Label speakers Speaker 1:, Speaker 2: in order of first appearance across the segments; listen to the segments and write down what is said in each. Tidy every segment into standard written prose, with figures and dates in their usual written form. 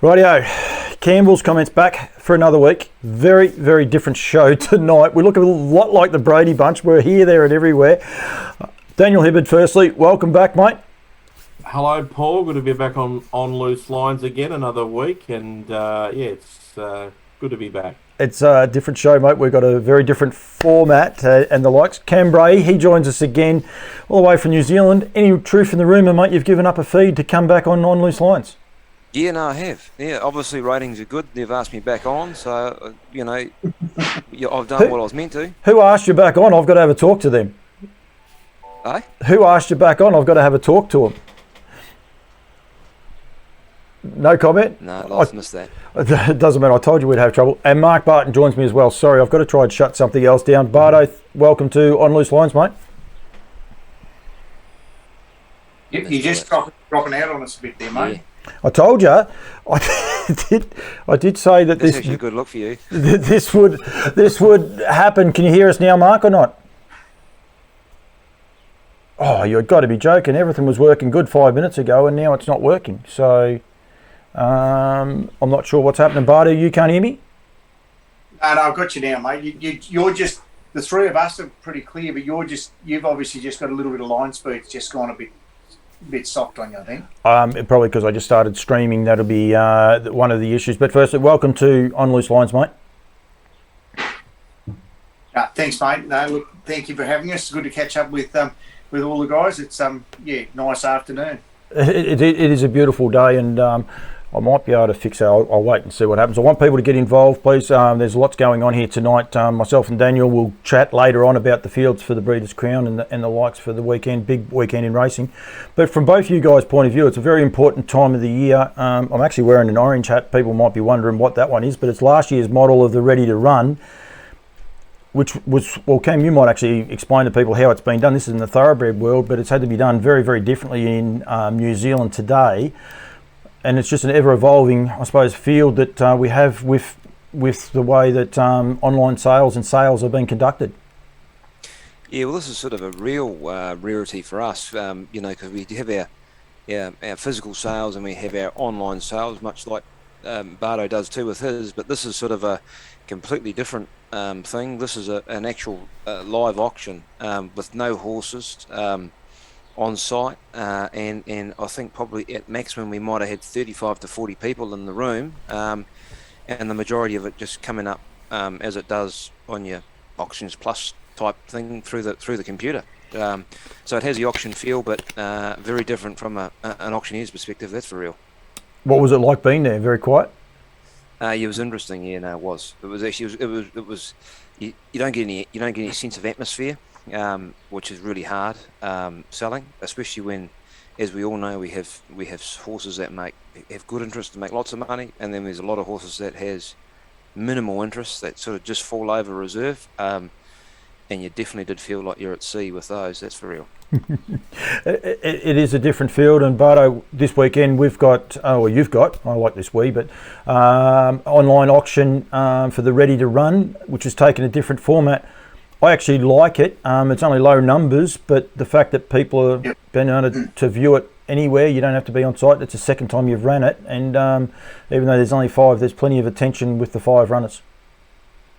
Speaker 1: Rightio, Campbell's comments back for another week. Very, very different show tonight. We look a lot like the Brady Bunch. We're here, there and everywhere. Daniel Hibbard, firstly, welcome back, mate.
Speaker 2: Hello, Paul. Good to be back on Loose Lines again, another week. And it's good to be back.
Speaker 1: It's a different show, mate. We've got a very different format and the likes. Cam Bray, he joins us again all the way from New Zealand. Any truth in the rumour, mate, you've given up a feed to come back on Loose Lines?
Speaker 3: Yeah, no, I have. Yeah, obviously ratings are good. They've asked me back on, so, I've done what I was meant to.
Speaker 1: Who asked you back on? I've got to have a talk to them.
Speaker 3: Eh?
Speaker 1: Who asked you back on? I've got to have a talk to them. No comment?
Speaker 3: No, I missed that.
Speaker 1: It doesn't matter. I told you we'd have trouble. And Mark Barton joins me as well. Sorry, I've got to try and shut something else down. Barto, welcome to On Loose Lines, mate.
Speaker 4: Yep, you're just dropping out on us a bit there, mate.
Speaker 3: Yeah.
Speaker 1: I told you, I did say that
Speaker 3: That's actually a good look for you.
Speaker 1: This would happen. Can you hear us now, Mark, or not? Oh, you've got to be joking. Everything was working good 5 minutes ago, and now it's not working. So I'm not sure what's happening. Bardo, you can't hear me?
Speaker 4: No, I've got you now, mate. You're just, the three of us are pretty clear, but you've obviously just got a little bit of line speed. It's just gone a bit soft on you, I think.
Speaker 1: Probably because I just started streaming. That'll be one of the issues. But firstly, welcome to On Loose Lines, mate.
Speaker 4: Thanks, mate. No, look, thank you for having us. It's good to catch up with all the guys. It's nice afternoon.
Speaker 1: It is a beautiful day, and I might be able to fix it. I'll wait and see what happens. I want people to get involved, please. There's lots going on here tonight. Myself and Daniel will chat later on about the fields for the Breeders' Crown and the likes for the weekend, big weekend in racing. But from both you guys' point of view, it's a very important time of the year. I'm actually wearing an orange hat. People might be wondering what that one is, but it's last year's model of the Ready to Run, which was, well, Cam, you might actually explain to people how it's been done. This is in the thoroughbred world, but it's had to be done very, very differently in New Zealand today. And it's just an ever-evolving, I suppose, field that we have with the way that online sales and sales are being conducted.
Speaker 3: Yeah, well, this is sort of a real rarity for us, because we have our physical sales and we have our online sales, much like Bardo does too with his. But this is sort of a completely different thing. This is an actual live auction with no horses. On site, and I think probably at maximum we might have had 35 to 40 people in the room, and the majority of it just coming up as it does on your Auctions Plus type thing through the computer. So it has the auction feel, but very different from an auctioneer's perspective. That's for real.
Speaker 1: What was it like being there? Very quiet.
Speaker 3: It was interesting. Yeah, no, it was. It was actually. It was. You don't get any sense of atmosphere. Which is really hard selling, especially when, as we all know, we have horses that have good interest to make lots of money, and then there's a lot of horses that has minimal interest that sort of just fall over reserve, and you definitely did feel like you're at sea with those. That's for real.
Speaker 1: It is a different field, and Bardo, this weekend we've got, you've got, I like this but online auction for the Ready to Run, which has taken a different format. I actually like it. It's only low numbers, but the fact that people have been able to view it anywhere, you don't have to be on site. It's the second time you've ran it, and even though there's only 5, there's plenty of attention with the 5 runners.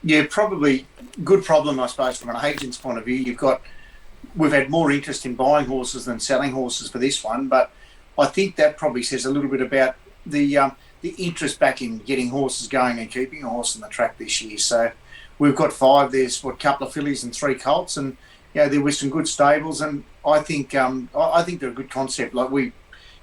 Speaker 4: Yeah, probably good problem, I suppose, from an agent's point of view. We've had more interest in buying horses than selling horses for this one, but I think that probably says a little bit about the interest back in getting horses going and keeping a horse on the track this year. So we've got 5. There's a couple of fillies and 3 colts, and there were some good stables. And I think they're a good concept. Like we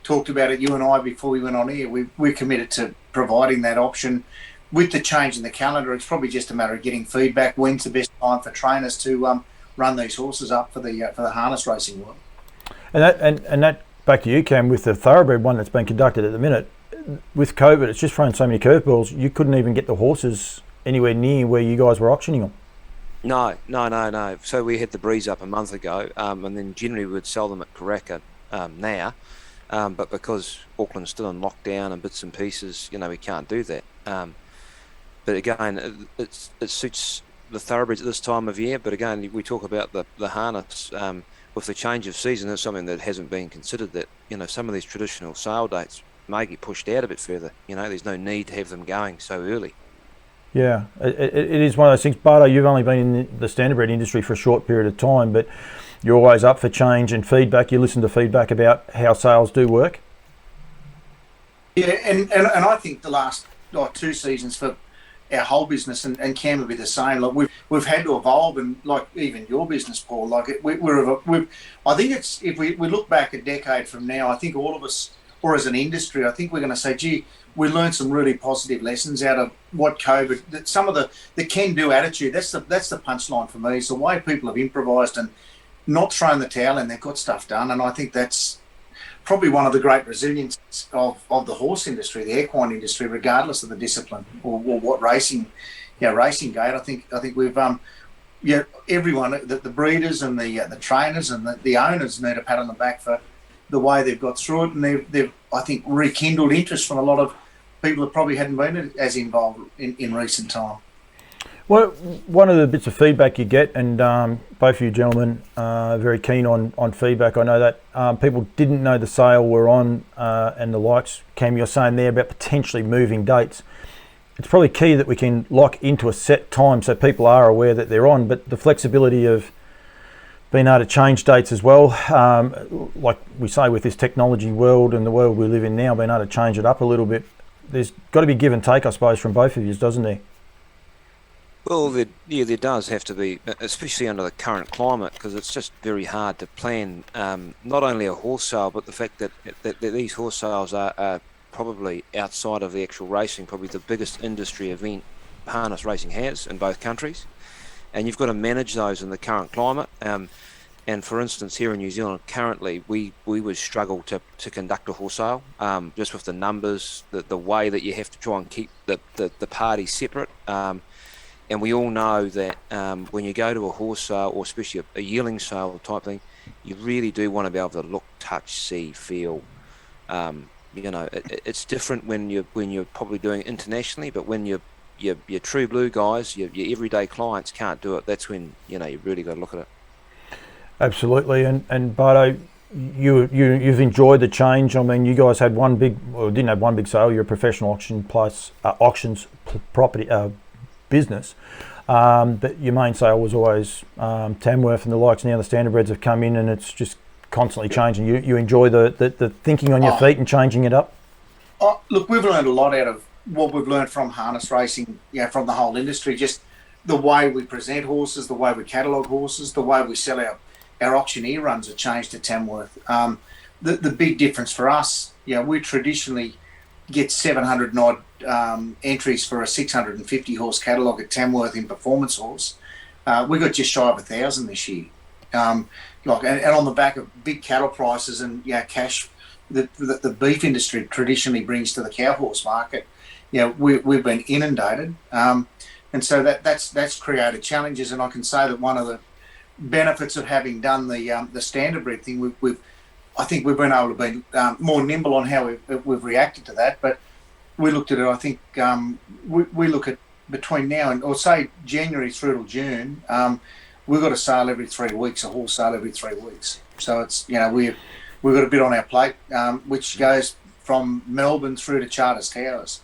Speaker 4: talked about it, you and I, before we went on air. We're committed to providing that option. With the change in the calendar, it's probably just a matter of getting feedback. When's the best time for trainers to run these horses up for the harness racing world?
Speaker 1: And that back to you, Cam, with the thoroughbred one that's been conducted at the minute. With COVID, it's just thrown so many curveballs. You couldn't even get the horses anywhere near where you guys were auctioning them.
Speaker 3: No. So we had the breeze up a month ago, and then generally we would sell them at Karaka now, but because Auckland's still in lockdown and bits and pieces, we can't do that. But again, it suits the thoroughbreds at this time of year. But again, we talk about the harness with the change of season. That's something that hasn't been considered. That some of these traditional sale dates may get pushed out a bit further. There's no need to have them going so early.
Speaker 1: Yeah, it is one of those things. Barto, you've only been in the standardbred industry for a short period of time, but you're always up for change and feedback. You listen to feedback about how sales do work.
Speaker 4: Yeah, and I think the last 2 seasons for our whole business, and Cam will be the same. Like we've had to evolve, and like even your business, Paul. Like I think it's, if we look back a decade from now, I think all of us, or as an industry, I think we're going to say, gee, we learned some really positive lessons out of what COVID. That some of the can-do attitude. That's the punchline for me. It's the way people have improvised and not thrown the towel in. They've got stuff done, and I think that's probably one of the great resilience of the horse industry, the equine industry, regardless of the discipline or what racing gate. I think we've everyone, the breeders and the trainers and the owners need a pat on the back for the way they've got through it, and they've I think rekindled interest from a lot of people that probably hadn't been as involved in recent time.
Speaker 1: Well, one of the bits of feedback you get, and both of you gentlemen are very keen on feedback. I know that people didn't know the sale were on and the likes. Cam, you're saying there about potentially moving dates. It's probably key that we can lock into a set time so people are aware that they're on, but the flexibility of being able to change dates as well, like we say with this technology world and the world we live in now, being able to change it up a little bit. There's got to be give and take, I suppose, from both of you, doesn't there?
Speaker 3: Well, there does have to be, especially under the current climate, because it's just very hard to plan not only a horse sale, but the fact that these horse sales are probably outside of the actual racing, probably the biggest industry event harness racing has in both countries. And you've got to manage those in the current climate. And for instance, here in New Zealand, currently, we would struggle to conduct a horse sale, just with the numbers, the way that you have to try and keep the parties separate. And we all know that when you go to a horse sale, or especially a yearling sale type thing, you really do want to be able to look, touch, see, feel. It's different when you're probably doing it internationally, but when your true blue guys, your everyday clients can't do it, that's when you really got to look at it.
Speaker 1: Absolutely, and Barto, you've enjoyed the change. I mean, you guys had didn't have one big sale. You're a professional auctions property business, but your main sale was always Tamworth and the likes. Now the Standardbreds have come in, and it's just constantly changing. You enjoy the thinking on your feet and changing it up.
Speaker 4: Oh, look, we've learned a lot out of what we've learned from harness racing, from the whole industry. Just the way we present horses, the way we catalogue horses, the way we sell our auctioneer runs have changed at Tamworth. The big difference for us, we traditionally get 700 odd entries for a 650 horse catalogue at Tamworth in performance horse. We got just shy of 1,000 this year. And on the back of big cattle prices and cash that the beef industry traditionally brings to the cow horse market, we've been inundated, and so that's created challenges. And I can say that one of the benefits of having done the Standardbred thing, I think we've been able to be more nimble on how we've reacted to that. But we looked at it. I think we look at between now and, or say January through till June, we've got a sale every 3 weeks, a horse sale every 3 weeks. So it's we've got a bit on our plate, which goes from Melbourne through to Charters Towers.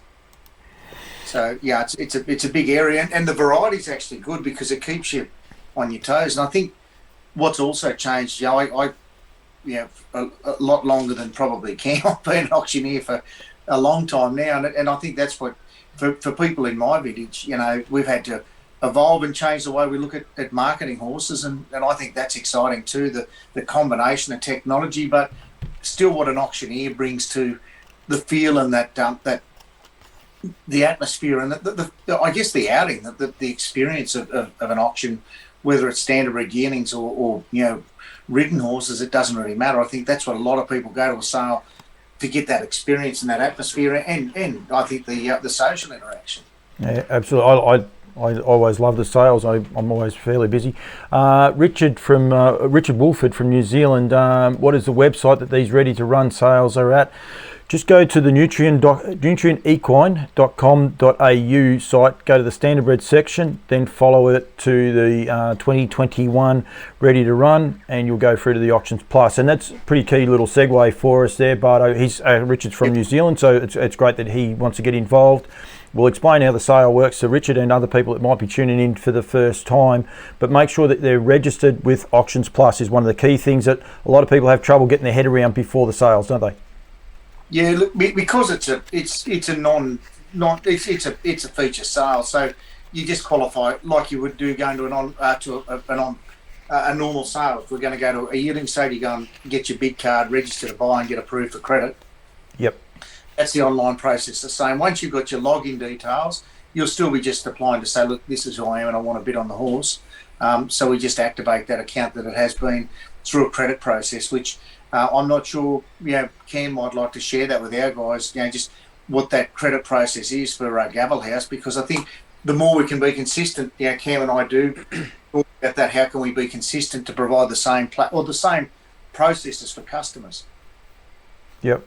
Speaker 4: So it's a big area, and the variety's actually good because it keeps you on your toes. And I think what's also changed, I a lot longer than probably Cam. I've been an auctioneer for a long time now, and I think that's what for people in my vintage, we've had to evolve and change the way we look at marketing horses, and I think that's exciting too, the combination of technology, but still what an auctioneer brings to the feel and that the atmosphere and I guess the outing, the experience of an auction, whether it's Standardbred yearlings or ridden horses, it doesn't really matter. I think that's what a lot of people go to a sale to get, that experience and that atmosphere, and I think the social interaction. Yeah,
Speaker 1: absolutely. I always love the sales. I'm always fairly busy. Richard Woolford from New Zealand. What is the website that these ready to run sales are at? just go to the nutrienequine.com.au site, go to the Standardbred section, then follow it to the 2021 Ready to Run, and you'll go through to the Auctions Plus. And that's a pretty key little segue for us there, Barto. Richard's from New Zealand, so it's great that he wants to get involved. We'll explain how the sale works to Richard and other people that might be tuning in for the first time, but make sure that they're registered with Auctions Plus is one of the key things that a lot of people have trouble getting their head around before the sales, don't they?
Speaker 4: Yeah, look, because it's a feature sale, so you just qualify like you would do going to a normal sale. If we're going to go to a yielding sale, you go and get your bid card, register to buy, and get approved for credit.
Speaker 1: Yep.
Speaker 4: That's the online process the same. Once you've got your login details, you'll still be just applying to say, look, this is who I am and I want to bid on the horse. So we just activate that account that it has been through a credit process, which I'm not sure, Cam might like to share that with our guys, just what that credit process is for Gavel House, because I think the more we can be consistent, Cam and I do talk about that, how can we be consistent to provide the same the same processes for customers.
Speaker 1: Yep.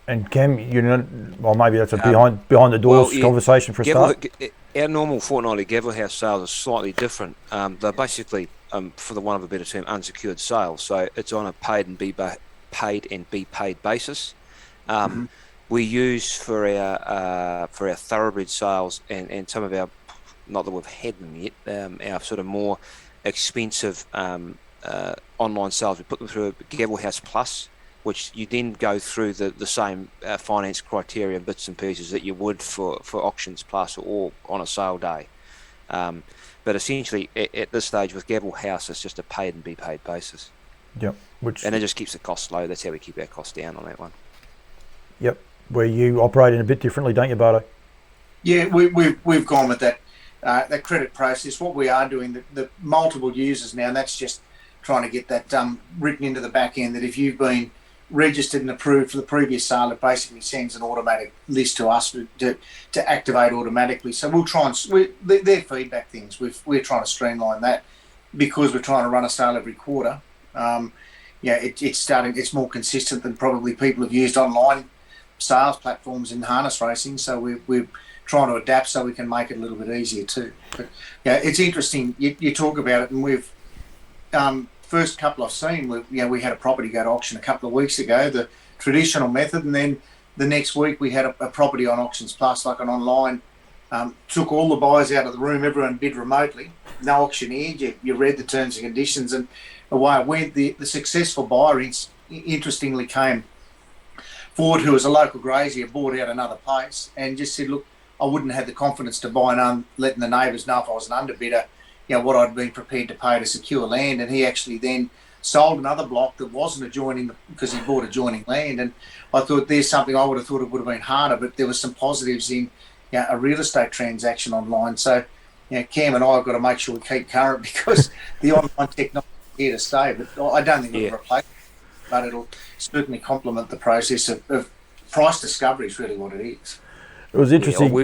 Speaker 1: And Cam, maybe that's a behind the doors conversation for a start.
Speaker 3: Our normal fortnightly Gavel House sales are slightly different. They're basically, for the want of a better term, unsecured sales. So it's on a paid and be paid basis. We use for our thoroughbred sales and some of our, not that we've had them yet, our sort of more expensive online sales. We put them through a Gavel House Plus, which you then go through the same finance criteria and bits and pieces that you would for Auctions Plus or on a sale day. But essentially, at this stage with Gavel House, it's just a paid and be paid basis.
Speaker 1: Yep.
Speaker 3: And it just keeps the costs low. That's how we keep our costs down on that one.
Speaker 1: Yep. Where you operate in a bit differently, don't you, Barto?
Speaker 4: Yeah, we've gone with that credit process. What we are doing, the multiple users now, and that's just trying to get that written into the back end, that if you've been registered and approved for the previous sale, it basically sends an automatic list to us to activate automatically. So we'll try and they're feedback things. We're trying to streamline that because we're trying to run a sale every quarter. It's more consistent than probably people have used online sales platforms in harness racing. So we're trying to adapt so we can make it a little bit easier too. But it's interesting. You talk about it, and we've first couple I've seen, we had a property go to auction a couple of weeks ago, the traditional method, and then the next week we had a property on Auctions Plus, like an online, took all the buyers out of the room, everyone bid remotely, no auctioneer, you read the terms and conditions, and away it went. The successful buyer interestingly came forward, who was a local grazier, bought out another place and just said, look, I wouldn't have the confidence to buy letting the neighbours know if I was an underbidder, what I'd been prepared to pay to secure land. And he actually then sold another block that wasn't adjoining because he bought adjoining land. And I thought there's something I would have thought it would have been harder, but there were some positives in a real estate transaction online. So Cam and I have got to make sure we keep current because the online technology is here to stay. But I don't think it'll replace it, but it'll certainly complement the process of price discovery is really what it is.
Speaker 1: It was interesting.
Speaker 3: Yeah,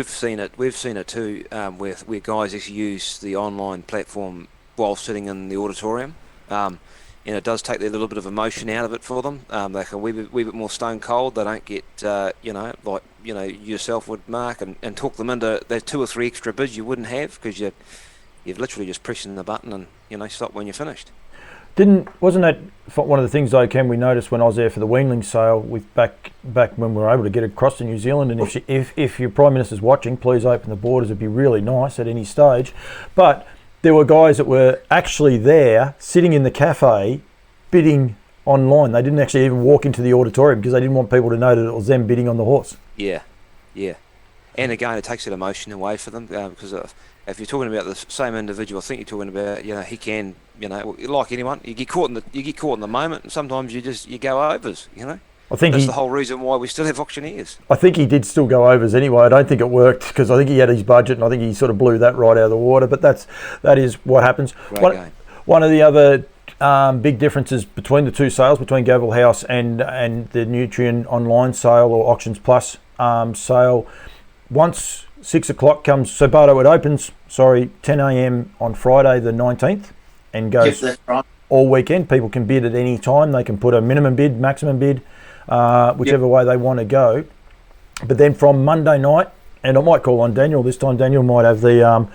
Speaker 3: we've seen it too, where guys actually use the online platform while sitting in the auditorium, and it does take a little bit of emotion out of it for them. They can wee bit more stone cold. They don't get like yourself would, Mark, and talk them into there's 2 or 3 extra bids you wouldn't have because you've literally just pressing the button and stop when you're finished.
Speaker 1: Wasn't that one of the things though, Cam, we noticed when I was there for the weanling sale with back when we were able to get across to New Zealand, and if your Prime Minister's watching, please open the borders. It'd be really nice at any stage. But there were guys that were actually there sitting in the cafe bidding online. They didn't actually even walk into the auditorium because they didn't want people to know that it was them bidding on the horse.
Speaker 3: Yeah. And again, it takes that emotion away for them because if you're talking about the same individual, I think you're talking about he can like anyone, you get caught in the moment, and sometimes you go overs. I think that's the whole reason why we still have auctioneers. I
Speaker 1: think he did still go overs anyway. I don't think it worked because I think he had his budget, and I think he sort of blew that right out of the water. But that is what happens. One of the other big differences between the two sales, between Gavel House and the Nutrien online sale or Auctions Plus sale, once 6 o'clock comes, so Barto, it opens 10 a.m. on Friday the 19th and goes all weekend. People can bid at any time. They can put a minimum bid, maximum bid. whichever way they want to go. But then from Monday night, and I might call on Daniel this time. Daniel might have the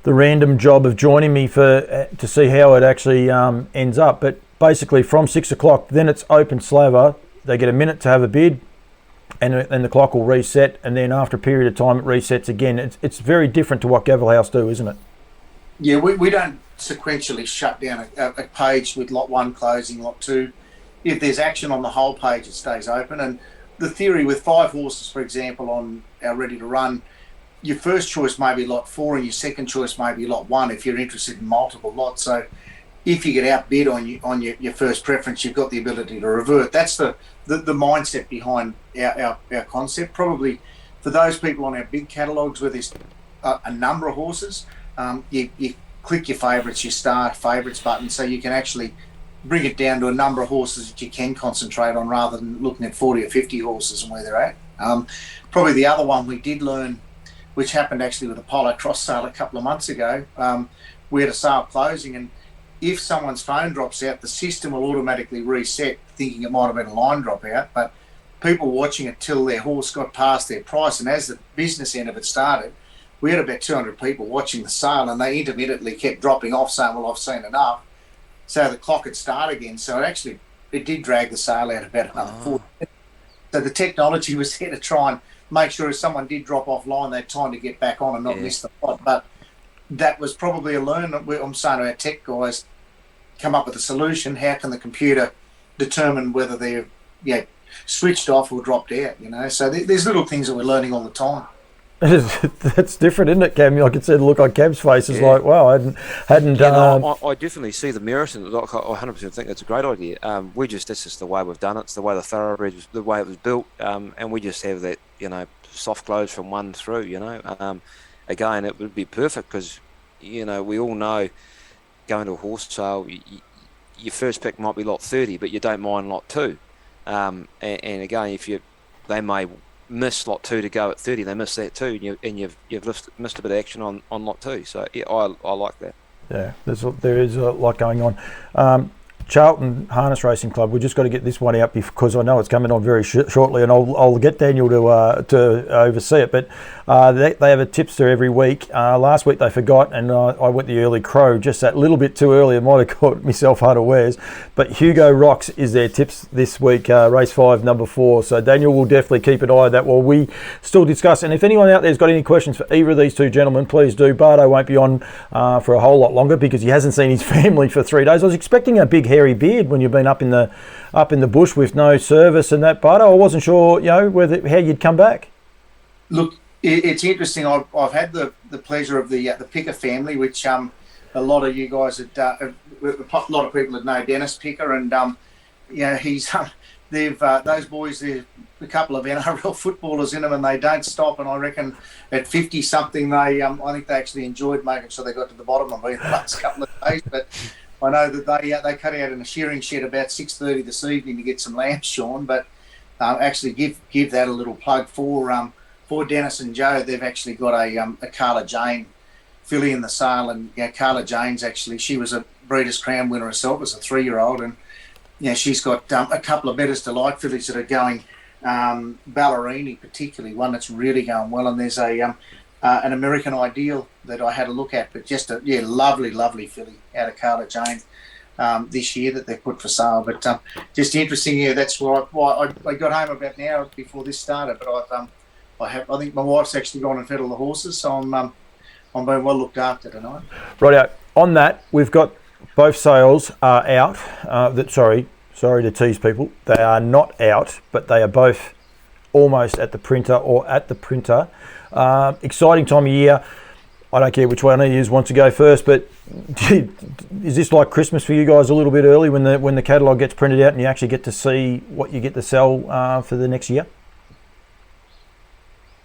Speaker 1: random job of joining me to see how it actually ends up. But basically from 6 o'clock, then it's open slaver. They get a minute to have a bid, and the clock will reset. And then after a period of time, it resets again. It's very different to what Gavel House do, isn't it?
Speaker 4: Yeah, we don't sequentially shut down a page with lot 1 closing, lot 2. If there's action on the whole page, it stays open. And the theory with 5 horses, for example, on our ready to run, your first choice may be lot 4 and your second choice may be lot 1 if you're interested in multiple lots. So if you get outbid on your first preference, you've got the ability to revert. That's the mindset behind our concept. Probably for those people on our big catalogues where there's a number of horses, you click your favourites, your star favourites button, so you can actually bring it down to a number of horses that you can concentrate on rather than looking at 40 or 50 horses and where they're at. Probably the other one we did learn, which happened actually with Apollo Cross sale a couple of months ago, we had a sale closing, and if someone's phone drops out, the system will automatically reset, thinking it might have been a line drop out, but people watching it till their horse got past their price, and as the business end of it started, we had about 200 people watching the sale, and they intermittently kept dropping off saying, well, I've seen enough. So the clock would start again. So it did drag the sale out about another 4 minutes. So the technology was there to try and make sure if someone did drop offline, they had time to get back on and not miss the plot. But that was probably a learn. I'm saying to our tech guys, come up with a solution. How can the computer determine whether they're switched off or dropped out? So there's little things that we're learning all the time.
Speaker 1: That's different, isn't it, Cam? I could see the look on Cam's face is like, wow, I hadn't done.
Speaker 3: I definitely see the merit in it. Like, I 100% think that's a great idea. That's just the way we've done it. It's the way the thoroughbred was, the way it was built, and we just have that, soft close from 1 through. Again, it would be perfect because, we all know going to a horse sale, your first pick might be lot 30, but you don't mind lot 2. And again, they may miss lot 2 to go at 30, they miss that too, and you've missed a bit of action on lot 2. So yeah, I like that.
Speaker 1: Yeah, there is a lot going on. Charlton Harness Racing Club, we've just got to get this one out because I know it's coming on very shortly, and I'll get Daniel to oversee it. But they have a tipster every week. Last week they forgot, and I went the early crow just that little bit too early. I might have caught myself unawares. But Hugo Rocks is their tips this week, race 5, number 4. So Daniel will definitely keep an eye on that while we still discuss. And if anyone out there's got any questions for either of these two gentlemen, please do. Barto won't be on for a whole lot longer because he hasn't seen his family for 3 days. I was expecting a big hairy beard when you've been up in the bush with no service and that, but I wasn't sure, how you'd come back.
Speaker 4: Look, it's interesting. I've had the pleasure of the Picker family, which a lot of you guys a lot of people that know Dennis Picker, and he's those boys. There's a couple of NRL footballers in them, and they don't stop. And I reckon at 50 something, I think they actually enjoyed making sure they got to the bottom of me the last couple of days, but. I know that they cut out in a shearing shed about 6:30 this evening to get some lambs shorn, but actually give that a little plug for Dennis and Joe. They've actually got a Carla Jane filly in the sale, and Carla Jane's actually, she was a Breeders' Crown winner herself as a 3-year-old, and she's got a couple of Bettor's Delight fillies that are going, Ballerini particularly, one that's really going well, and there's an American Ideal that I had a look at, but just a lovely filly out of Carla Jane this year that they put for sale. But just interesting, that's why I got home about an hour before this started. But I think my wife's actually gone and fed all the horses, so I'm being well looked after tonight. Right.
Speaker 1: On that, we've got both sales are out. Sorry to tease people, they are not out, but they are both almost at the printer or at the printer. Exciting time of year. I don't care which one of you wants to go first, but is this like Christmas for you guys a little bit early when the catalogue gets printed out and you actually get to see what you get to sell for the next year?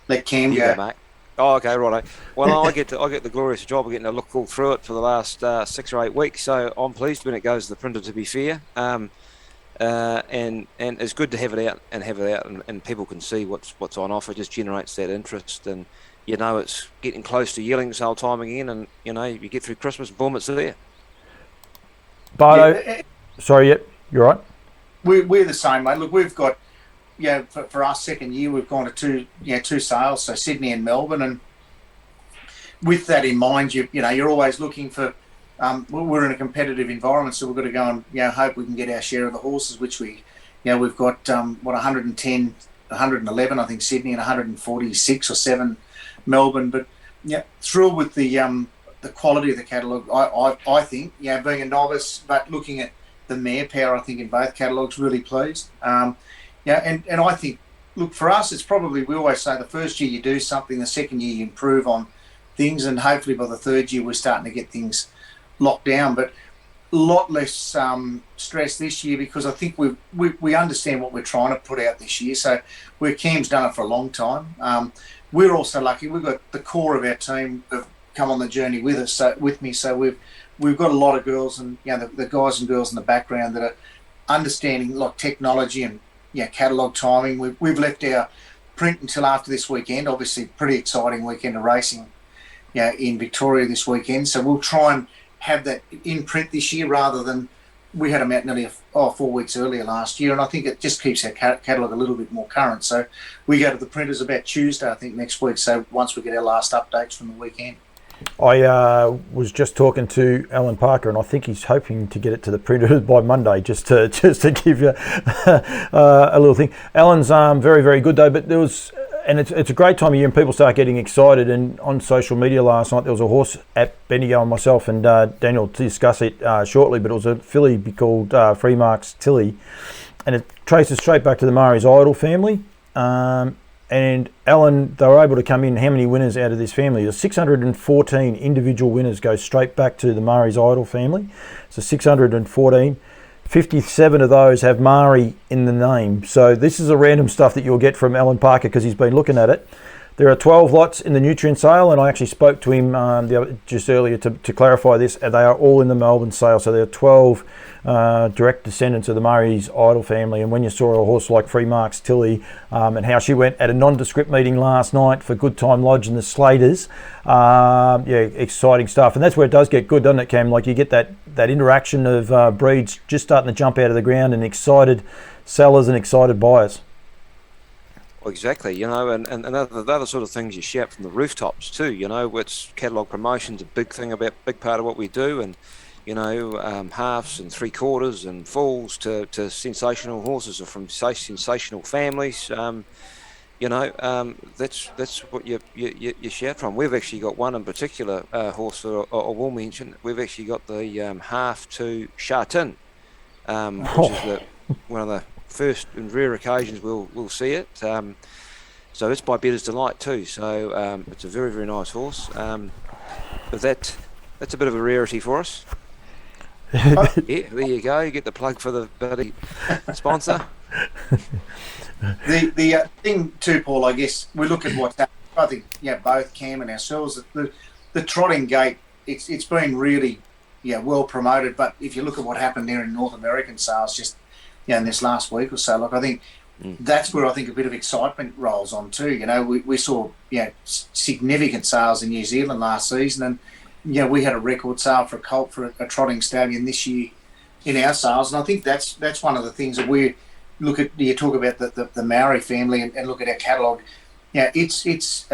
Speaker 4: Let Cam go, mate.
Speaker 3: Oh, okay, righto. Well, I get the glorious job of getting to look all through it for the last 6 or 8 weeks, so I'm pleased when it goes to the printer, to be fair. And it's good to have it out and people can see what's on offer. It just generates that interest, and it's getting close to yearling sale time again, and you get through Christmas, boom, it's there.
Speaker 1: Barto, sorry, yep, you're right.
Speaker 4: We're the same, mate. Look, we've got for us, second year, we've gone to two sales, so Sydney and Melbourne. And with that in mind, you're always looking for, we're in a competitive environment, so we've got to go and, hope we can get our share of the horses, which we've got, 110, 111, I think, Sydney, and 146 or 7 Melbourne. But, thrilled with the quality of the catalogue. I think, being a novice, but looking at the mare power, I think, in both catalogues, really pleased. And I think, look, for us, it's probably, we always say the first year you do something, the second year you improve on things, and hopefully by the third year we're starting to get things locked down. But a lot less stress this year, because I think we understand what we're trying to put out this year. So where Cam's done it for a long time, we're also lucky. We've got the core of our team have come on the journey with us, with me. So we've got a lot of girls, and the guys and girls in the background that are understanding like technology and catalogue timing. We've left our print until after this weekend. Obviously, pretty exciting weekend of racing, in Victoria this weekend. So we'll try and have that in print this year, rather than we had them out nearly 4 weeks earlier last year. And I think it just keeps our catalogue a little bit more current. So we go to the printers about Tuesday, I think, next week. So once we get our last updates from the weekend.
Speaker 1: I was just talking to Alan Parker, and I think he's hoping to get it to the printer by Monday, just to give you a little thing. Alan's very, very good though, but there was, and it's a great time of year, and people start getting excited. And on social media last night, there was a horse at Bendigo, and myself and Daniel to discuss it shortly, but it was a filly called Freemarks Tilly, and it traces straight back to the Murray's Idol family. And Alan, they were able to come in, how many winners out of this family? There's 614 individual winners go straight back to the Murray's Idol family. So 614. 57 of those have Murray in the name. So this is a random stuff that you'll get from Alan Parker, because he's been looking at it. There are 12 lots in the Nutrien sale, and I actually spoke to him just earlier to clarify this. They are all in the Melbourne sale, so there are 12 direct descendants of the Murray's Idol family. And when you saw a horse like Freemarks Tilly, and how she went at a nondescript meeting last night for Good Time Lodge and the Slaters, exciting stuff. And that's where it does get good, doesn't it, Cam? Like, you get that interaction of breeds just starting to jump out of the ground, and excited sellers and excited buyers.
Speaker 3: Well, exactly, and the other sort of things you shout from the rooftops too, which catalogue promotion's a big part of what we do, and halves and 3/4 and fulls to sensational horses, or from sensational families. That's what you shout from. We've actually got one in particular horse that I will mention. We've actually got the half to Chartin, which is one of the first and rare occasions we'll see it. So it's by Bettor's Delight too. So it's a very, very nice horse. But that's a bit of a rarity for us. Yeah, there you go. You get the plug for the bloody sponsor.
Speaker 4: The thing too, Paul, I guess we look at what's happened. I think both Cam and ourselves, the trotting gate, it's been really well promoted. But if you look at what happened there in North American sales just in this last week or so, like, I think that's where I think a bit of excitement rolls on too. We saw significant sales in New Zealand last season, and we had a record sale for a colt for a trotting stallion this year in our sales. And I think that's one of the things that we look at. You talk about the Maori family and look at our catalogue. It's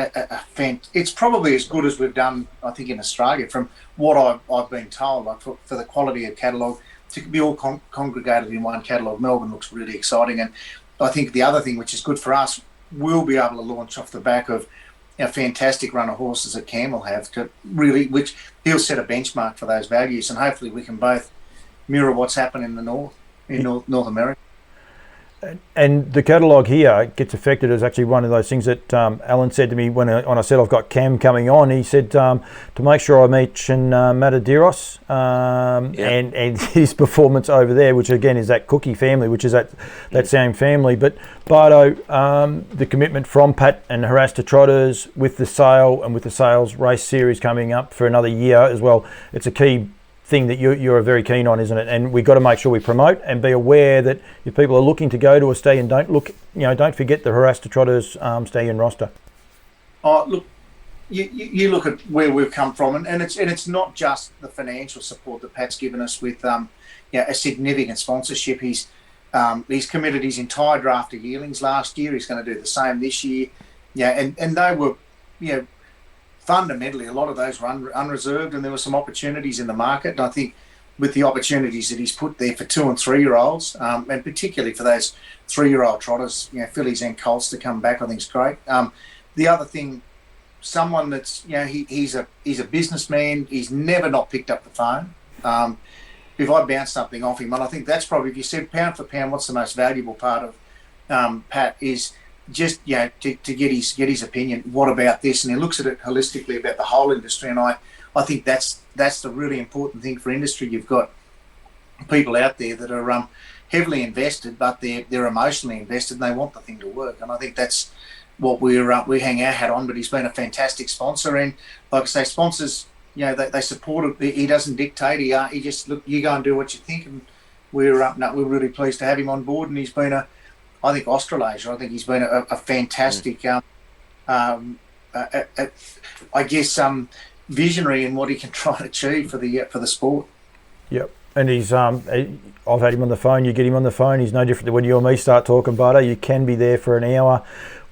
Speaker 4: probably as good as we've done, I think, in Australia, from what I've been told. Like for the quality of catalogue, to be all congregated in one catalogue, Melbourne looks really exciting. And I think the other thing, which is good for us, we'll be able to launch off the back of a fantastic run of horses that Cam will have, to really, which he'll set a benchmark for those values, and hopefully we can both mirror what's happened in the North America.
Speaker 1: And the catalogue here gets affected as actually one of those things that Alan said to me when I said I've got Cam coming on. He said to make sure I mention Mataderos and his performance over there, which again is that Cookie family, which is that same family. But Bardo, the commitment from Pat and Harasta Trotters with the sale and with the sales race series coming up for another year as well. It's a key thing that you're very keen on, isn't it? And we've got to make sure we promote and be aware that if people are looking to go to a stallion, don't forget the Harasta Trotters stallion roster.
Speaker 4: Oh, look, you look at where we've come from, and it's not just the financial support that Pat's given us with a significant sponsorship. He's He's committed his entire draft of yearlings last year. He's going to do the same this year. Yeah, and they were, fundamentally, a lot of those were unreserved, and there were some opportunities in the market. And I think with the opportunities that he's put there for 2 and 3 year olds, and particularly for those 3-year-old trotters, fillies and colts to come back, I think is great. The other thing, someone that's, he's a businessman. He's never not picked up the phone. If I bounce something off him, and I think that's probably, if you said pound for pound, what's the most valuable part of Pat is just to get his opinion. What about this? And he looks at it holistically about the whole industry, and I think that's the really important thing for industry. You've got people out there that are heavily invested, but they're emotionally invested and they want the thing to work. And I think that's what we hang our hat on. But he's been a fantastic sponsor, and like I say, sponsors, they support it. He doesn't dictate. He just, look, you go and do what you think, and we're really pleased to have him on board. And he's been I think Australasia. I think he's been a fantastic, I guess, visionary in what he can try and achieve for the sport.
Speaker 1: Yep. And he's I've had him on the phone. You get him on the phone, he's no different than when you and me start talking, Barto. You can be there for an hour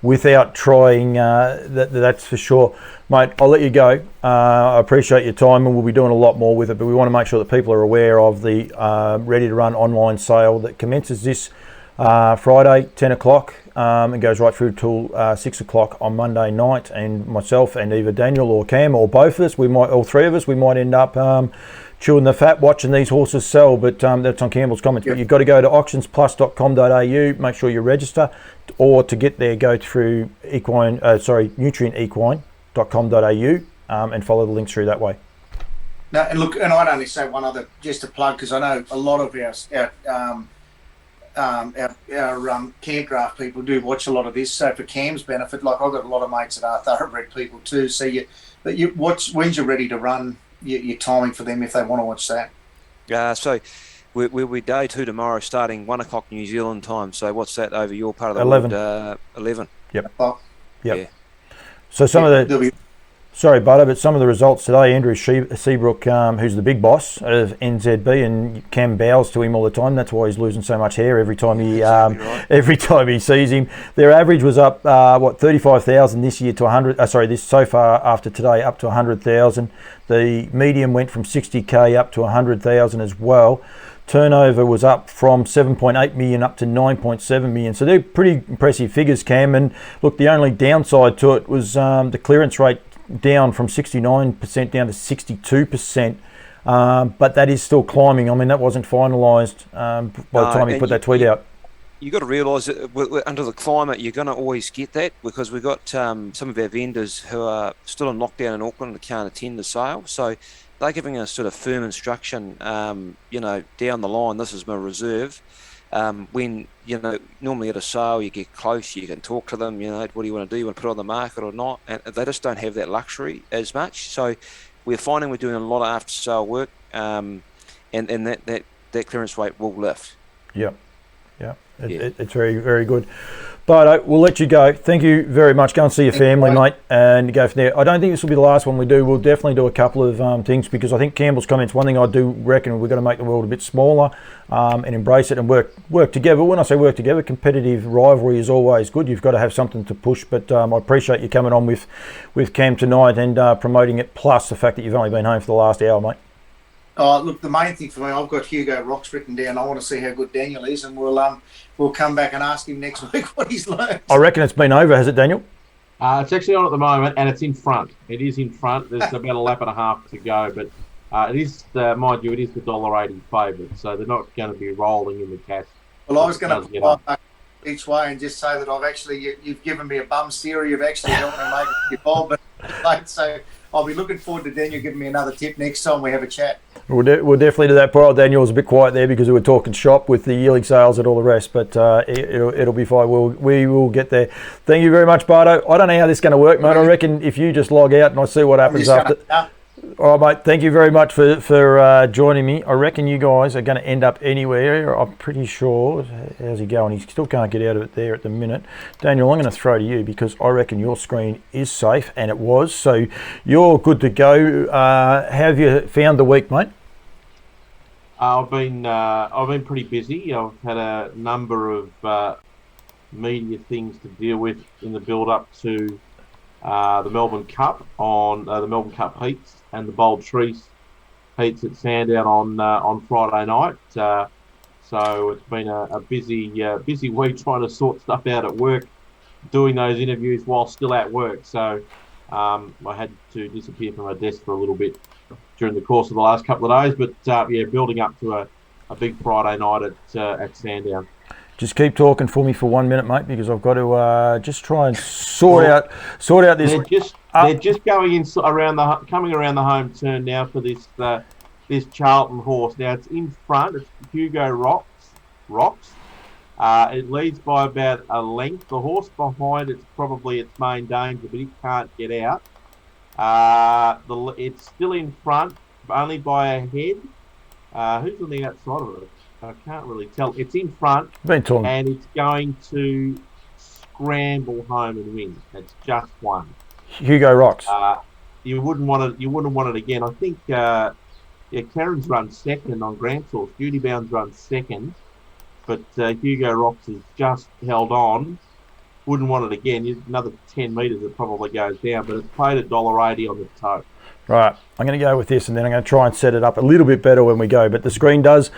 Speaker 1: without trying. That's for sure, mate. I'll let you go. I appreciate your time, and we'll be doing a lot more with it. But we want to make sure that people are aware of the ready to run online sale that commences this Friday, 10 o'clock, and goes right through till 6 o'clock on Monday night. And myself and either Daniel or Cam or both of us, all 3 of us, we might end up chewing the fat watching these horses sell. But that's on Campbell's comments. Yep. But you've got to go to auctionsplus.com.au, make sure you register, or to get there, go through nutrienequine.com.au and follow the links through that way.
Speaker 4: No, and look, and I'd only say one other, just to plug, because I know a lot of our camp draft people do watch a lot of this. So for Cam's benefit, like I've got a lot of mates that are thoroughbred people too. So when's you're ready to run, your timing for them if they want to watch that.
Speaker 3: So we day 2 tomorrow, starting 1 o'clock New Zealand time. So what's that over your part of the
Speaker 1: 11.
Speaker 3: world? 11.
Speaker 1: Yep.
Speaker 4: Oh.
Speaker 1: Yep.
Speaker 3: Yeah.
Speaker 1: So sorry, Butter, but some of the results today, Andrew Seabrook, who's the big boss of NZB, and Cam bows to him all the time. That's why he's losing so much hair every time he every time he sees him. Their average was up 35,000 this year to 100. This so far after today up to 100,000. The median went from 60k up to 100,000 as well. Turnover was up from 7.8 million up to 9.7 million. So they're pretty impressive figures, Cam. And look, the only downside to it was the clearance rate down from 69% down to 62%. But that is still climbing. I mean, that wasn't finalised by the time he put that tweet out.
Speaker 3: You've got to realise that under the climate, you're going to always get that, because we've got some of our vendors who are still in lockdown in Auckland and can't attend the sale. So they're giving us sort of firm instruction, down the line, this is my reserve. When, normally at a sale, you get close, you can talk to them, what do you want to do? You want to put it on the market or not? And they just don't have that luxury as much. So we're finding we're doing a lot of after sale work, and that clearance rate will lift.
Speaker 1: Yep. It's very, very good. But we'll let you go. Thank you very much. Go and see your family, mate, and go from there. I don't think this will be the last one we do. We'll definitely do a couple of things, because I think Campbell's comments, one thing I do reckon, we're going to make the world a bit smaller and embrace it and work together. When I say work together, competitive rivalry is always good. You've got to have something to push. But I appreciate you coming on with Cam tonight and promoting it, plus the fact that you've only been home for the last hour, mate.
Speaker 4: Oh, look, the main thing for me, I've got Hugo Rocks written down. I want to see how good Daniel is, and we'll come back and ask him next week what he's learned.
Speaker 1: I reckon it's been over, has it, Daniel?
Speaker 2: It's actually on at the moment, and it's in front. It is in front. There's about a lap and a half to go, but it is, mind you, it is the $1.80 favourite, so they're not going to be rolling in the cash.
Speaker 4: Well, I was going to put my each way and just say that I've actually, you've given me a bum's theory. You've actually helped me make it evolve, but so I'll be looking forward to Daniel giving me another tip next time we have a chat.
Speaker 1: We'll definitely do that. Poor old Daniel was a bit quiet there because we were talking shop with the yearling sales and all the rest, but it'll be fine. We will get there. Thank you very much, Barto. I don't know how this is going to work, mate. I reckon if you just log out and I see what happens after. All right, mate. Thank you very much for joining me. I reckon you guys are going to end up anywhere. I'm pretty sure. How's he going? He still can't get out of it there at the minute. Daniel, I'm going to throw to you because I reckon your screen is safe, and it was. So you're good to go. Have you found the week, mate?
Speaker 2: I've been pretty busy. I've had a number of media things to deal with in the build up to the Melbourne Cup on the Melbourne Cup heats and the Bold Trees heats at Sandown on Friday night. So it's been a busy week trying to sort stuff out at work, doing those interviews while still at work. So I had to disappear from my desk for a little bit during the course of the last couple of days. But building up to a big Friday night at Sandown.
Speaker 1: Just keep talking for me for 1 minute, mate, because I've got to just try and sort out this.
Speaker 2: They're just coming around the home turn now for this Charlton horse. Now it's in front. It's Hugo Rocks. It leads by about a length. The horse behind it's probably its main danger, but it can't get out. It's still in front, only by a head. Who's on the outside of it? I can't really tell. It's in front, and it's going to scramble home and win. It's just one.
Speaker 1: Hugo Rocks.
Speaker 2: You wouldn't want it. You wouldn't want it again. I think. Karen's run second on Grand Tours. Duty Bound's run second, but Hugo Rocks has just held on. Wouldn't want it again. Another 10 metres, it probably goes down, but it's paid $1.80 on the toe.
Speaker 1: Right, I'm going to go with this, and then I'm going to try and set it up a little bit better when we go. But the screen does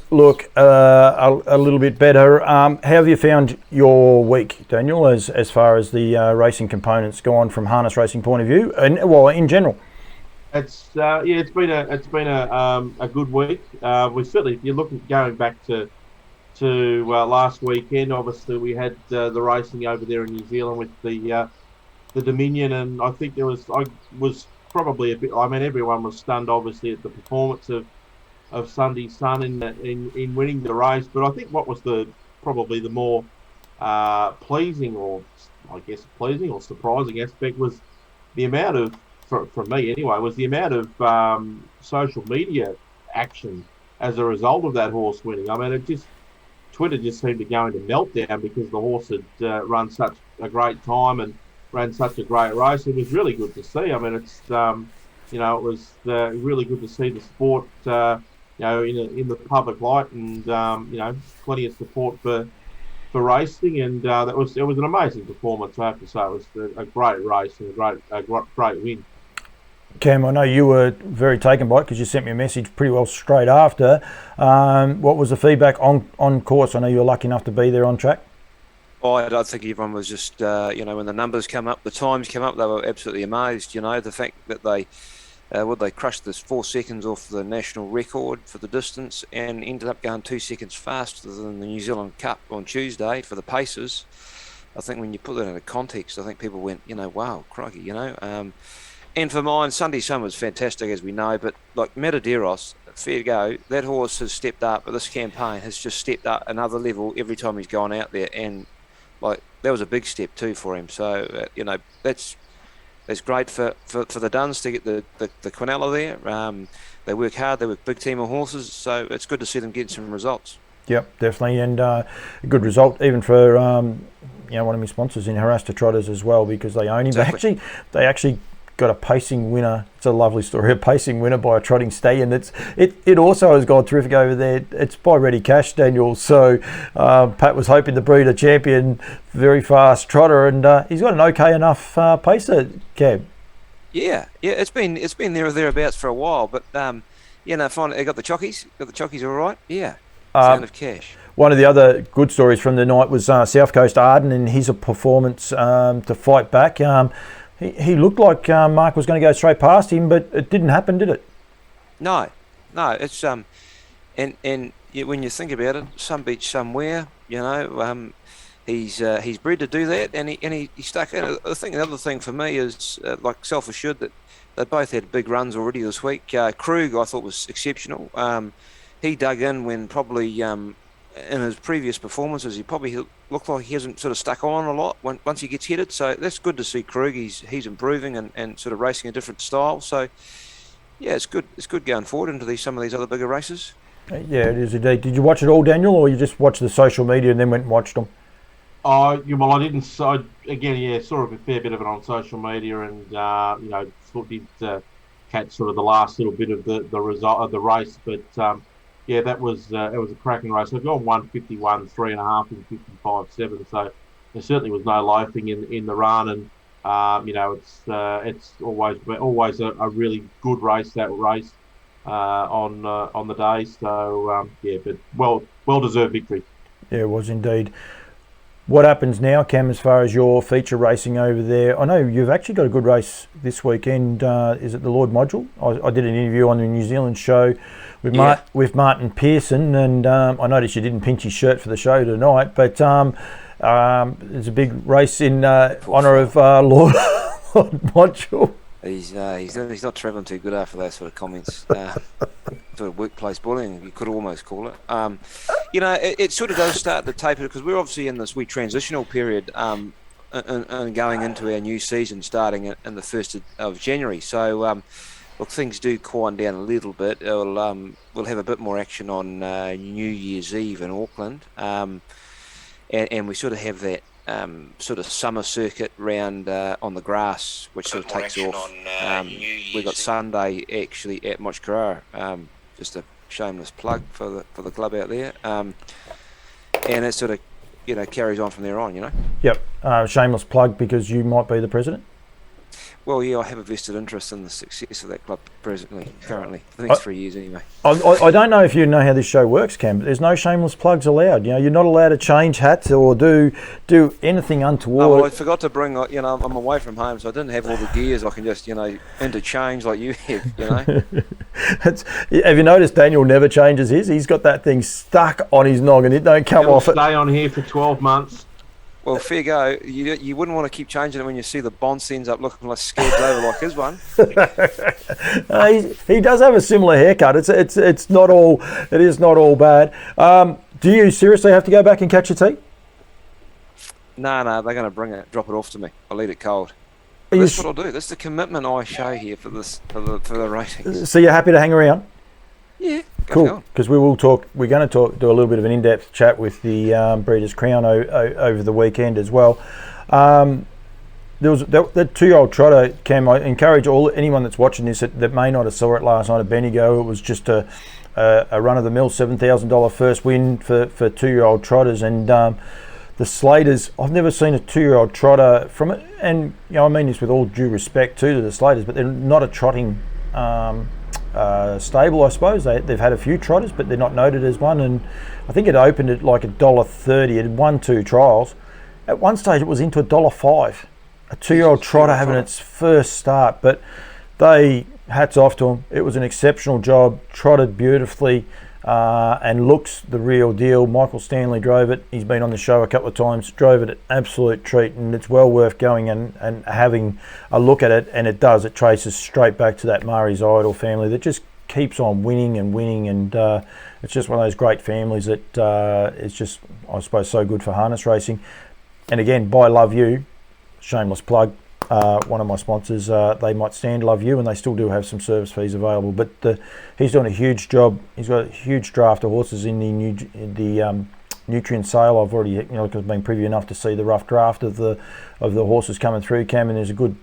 Speaker 1: look a little bit better. How have you found your week, Daniel, as far as the racing components go on from harness racing point of view, and in general?
Speaker 2: It's been a good week. We certainly, if you look at going back to last weekend, obviously we had the racing over there in New Zealand with the Dominion, and I think I was probably a bit. I mean, everyone was stunned, obviously, at the performance of Sunday Sun in winning the race. But I think what was probably the more pleasing or surprising aspect was the amount of, for me anyway, was the amount of social media action as a result of that horse winning. I mean, Twitter just seemed to go into meltdown because the horse had run such a great time and ran such a great race. It was really good to see. I mean, it's it was really good to see the sport in the public light, and plenty of support for racing, and it was an amazing performance. I have to say, it was a great race and a great win.
Speaker 1: Cam, I know you were very taken by it because you sent me a message pretty well straight after. What was the feedback on course? I know you were lucky enough to be there on track.
Speaker 3: I think everyone was just, when the numbers come up, the times come up, they were absolutely amazed. The fact that they crushed this 4 seconds off the national record for the distance and ended up going 2 seconds faster than the New Zealand Cup on Tuesday for the paces. I think when you put that into context, I think people went, wow, crikey, And for mine, Sunday Sun was fantastic, as we know, but like Metaderos, fair go, that horse has stepped up, but this campaign has just stepped up another level every time he's gone out there, and that was a big step too for him. So that's great for the Duns to get the Quinella there. They work hard, they work big team of horses, so it's good to see them getting some results. Yep,
Speaker 1: definitely, and a good result even for one of my sponsors in Harasta Trotters as well, because they own him. Exactly. They actually got a pacing winner. It's a lovely story. A pacing winner by a trotting stallion. It also has gone terrific over there. It's by Ready Cash, Daniel. So Pat was hoping to breed a champion, very fast trotter, and he's got an okay enough pacer, Cam.
Speaker 3: Yeah. It's been there or thereabouts for a while, but finally they got the chockies. Got the chockies all right. Yeah. Sound of Cash.
Speaker 1: One of the other good stories from the night was South Coast Arden and his performance to fight back. He looked like Mark was going to go straight past him, but it didn't happen, did it?
Speaker 3: No. It's and when you think about it, some beach somewhere, he's bred to do that, and he stuck in. I think the other thing for me is self-assured that they both had big runs already this week. Krug, I thought, was exceptional. He dug in when probably in his previous performances, he probably looked like he hasn't sort of stuck on a lot once he gets headed. So that's good to see Krug. He's improving and sort of racing a different style. So yeah, it's good. It's good going forward into some of these other bigger races.
Speaker 1: Yeah, it is indeed. Did you watch it all, Daniel, or you just watched the social media and then went and watched them?
Speaker 2: I didn't. Saw a fair bit of it on social media, and did catch sort of the last little bit of the result of the race. But yeah, that was it was a cracking race. I've gone 151, 3.5 and 55.7. So there certainly was no loafing in the run, and it's always a really good race, that race on the day. So yeah, but well deserved victory.
Speaker 1: Yeah, it was indeed. What happens now, Cam, as far as your feature racing over there? I know you've actually got a good race this weekend. Is it the Lord Module? I did an interview on the New Zealand show with with Martin Pearson, and I noticed you didn't pinch his shirt for the show tonight, but there's a big race in honour of Lord Module.
Speaker 3: He's not travelling too good after those sort of comments. Sort of workplace bullying, you could almost call it. It sort of does start to taper, because we're obviously in this wee transitional period and going into our new season starting in the 1st of January. So, look, things do quieten down a little bit. We'll have a bit more action on New Year's Eve in Auckland. And we sort of have that sort of summer circuit round on the grass, which sort of takes off. We got Sunday actually at Mochkarara, just a shameless plug for the club out there, and it sort of carries on from there on.
Speaker 1: Yep, shameless plug because you might be the president.
Speaker 3: Well, yeah, I have a vested interest in the success of that club currently, for the next 3 years anyway.
Speaker 1: I don't know if you know how this show works, Cam, but there's no shameless plugs allowed. You're not allowed to change hats or do anything untoward.
Speaker 3: Oh, well, I forgot to bring, I'm away from home, so I didn't have all the gears I can just, interchange like you have,
Speaker 1: Have you noticed Daniel never changes his? He's got that thing stuck on his noggin. It don't come off.
Speaker 2: Stay on here for 12 months.
Speaker 3: Well, fair go. You wouldn't want to keep changing it when you see the bonce ends up looking like scared over like his one.
Speaker 1: He does have a similar haircut. It's not all. It is not all bad. Do you seriously have to go back and catch your tea?
Speaker 3: No, they're going to drop it off to me. I'll eat it cold. That's what I'll do. That's the commitment I show here for the ratings.
Speaker 1: So you're happy to hang around?
Speaker 3: Yeah.
Speaker 1: Cool, because we will talk. We're going to do a little bit of an in-depth chat with the Breeders' Crown over the weekend as well. There was that 2-year-old trotter, Cam. I encourage anyone that's watching this that may not have saw it last night at Bendigo. It was just a run-of-the-mill $7,000 first win for 2-year-old trotters, and the Slaters. I've never seen a 2-year-old trotter from it, and I mean this with all due respect to the Slaters, but they're not a trotting stable, I suppose. They've had a few trotters, but they're not noted as one. And I think it opened at like $1.30. It had won 2 trials. At one stage, it was into $1.05. A 2-year-old trotter having its first start. But hats off to them. It was an exceptional job. Trotted beautifully and looks the real deal. Michael Stanley drove it. He's been on the show a couple of times. Drove it an absolute treat, and it's well worth going and having a look at it. And it does. It traces straight back to that Murray's Idol family that just keeps on winning and winning. And it's just one of those great families that is just, I suppose, so good for harness racing. And again, by Love You, shameless plug. One of my sponsors, they might stand Love You, and they still do have some service fees available. But he's doing a huge job. He's got a huge draft of horses in the Nutrien sale. I've already been privy enough to see the rough draft of the horses coming through, Cam, and there's a good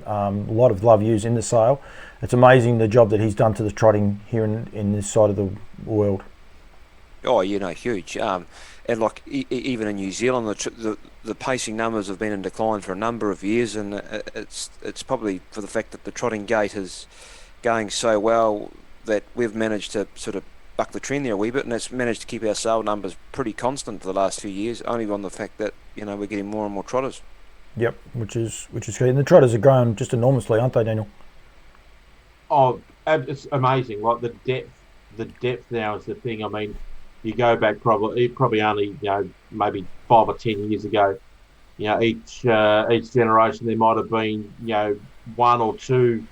Speaker 1: lot of Love Yous in the sale. It's amazing the job that he's done to the trotting here in this side of the world.
Speaker 3: Oh, huge. And like even in New Zealand, the pacing numbers have been in decline for a number of years, and it's probably for the fact that the trotting gate is going so well that we've managed to sort of buck the trend there a wee bit, and it's managed to keep our sale numbers pretty constant for the last few years, only on the fact that we're getting more and more trotters. Yep,
Speaker 1: which is good. And the trotters are growing just enormously, aren't they, Daniel?
Speaker 2: Oh, it's amazing. Like the depth now is the thing. I mean, you go back probably only maybe 5 or 10 years ago. Each generation there might have been 1 or 2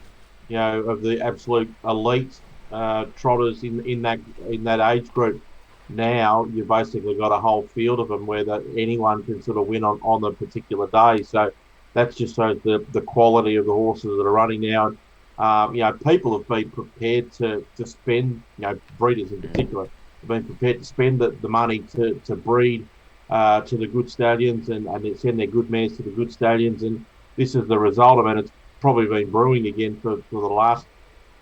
Speaker 2: of the absolute elite trotters in that age group. Now you've basically got a whole field of them where anyone can sort of win on the particular day. So that just shows the quality of the horses that are running now. People have been prepared to spend, breeders in particular, have been prepared to spend the money to breed to the good stallions and send their good mares to the good stallions. And this is the result of it. It's probably been brewing again for the last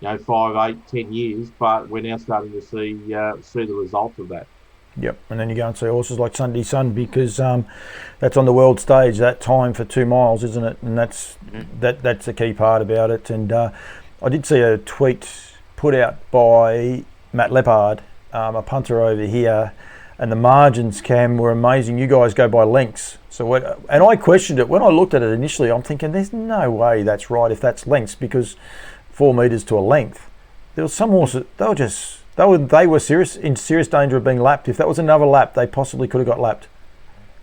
Speaker 2: 5, 8, 10 years, but we're now starting to see the results of that.
Speaker 1: Yep, and then you go and see horses like Sunday Sun, because that's on the world stage, that time for 2 miles, isn't it? And that's the key part about it. And I did see a tweet put out by Matt Leppard, a punter over here, and the margins, Cam, were amazing. You guys go by lengths. And I questioned it. When I looked at it initially, I'm thinking there's no way that's right if that's lengths, because 4 metres to a length. There was some horses, they were in serious danger of being lapped. If that was another lap, they possibly could have got lapped.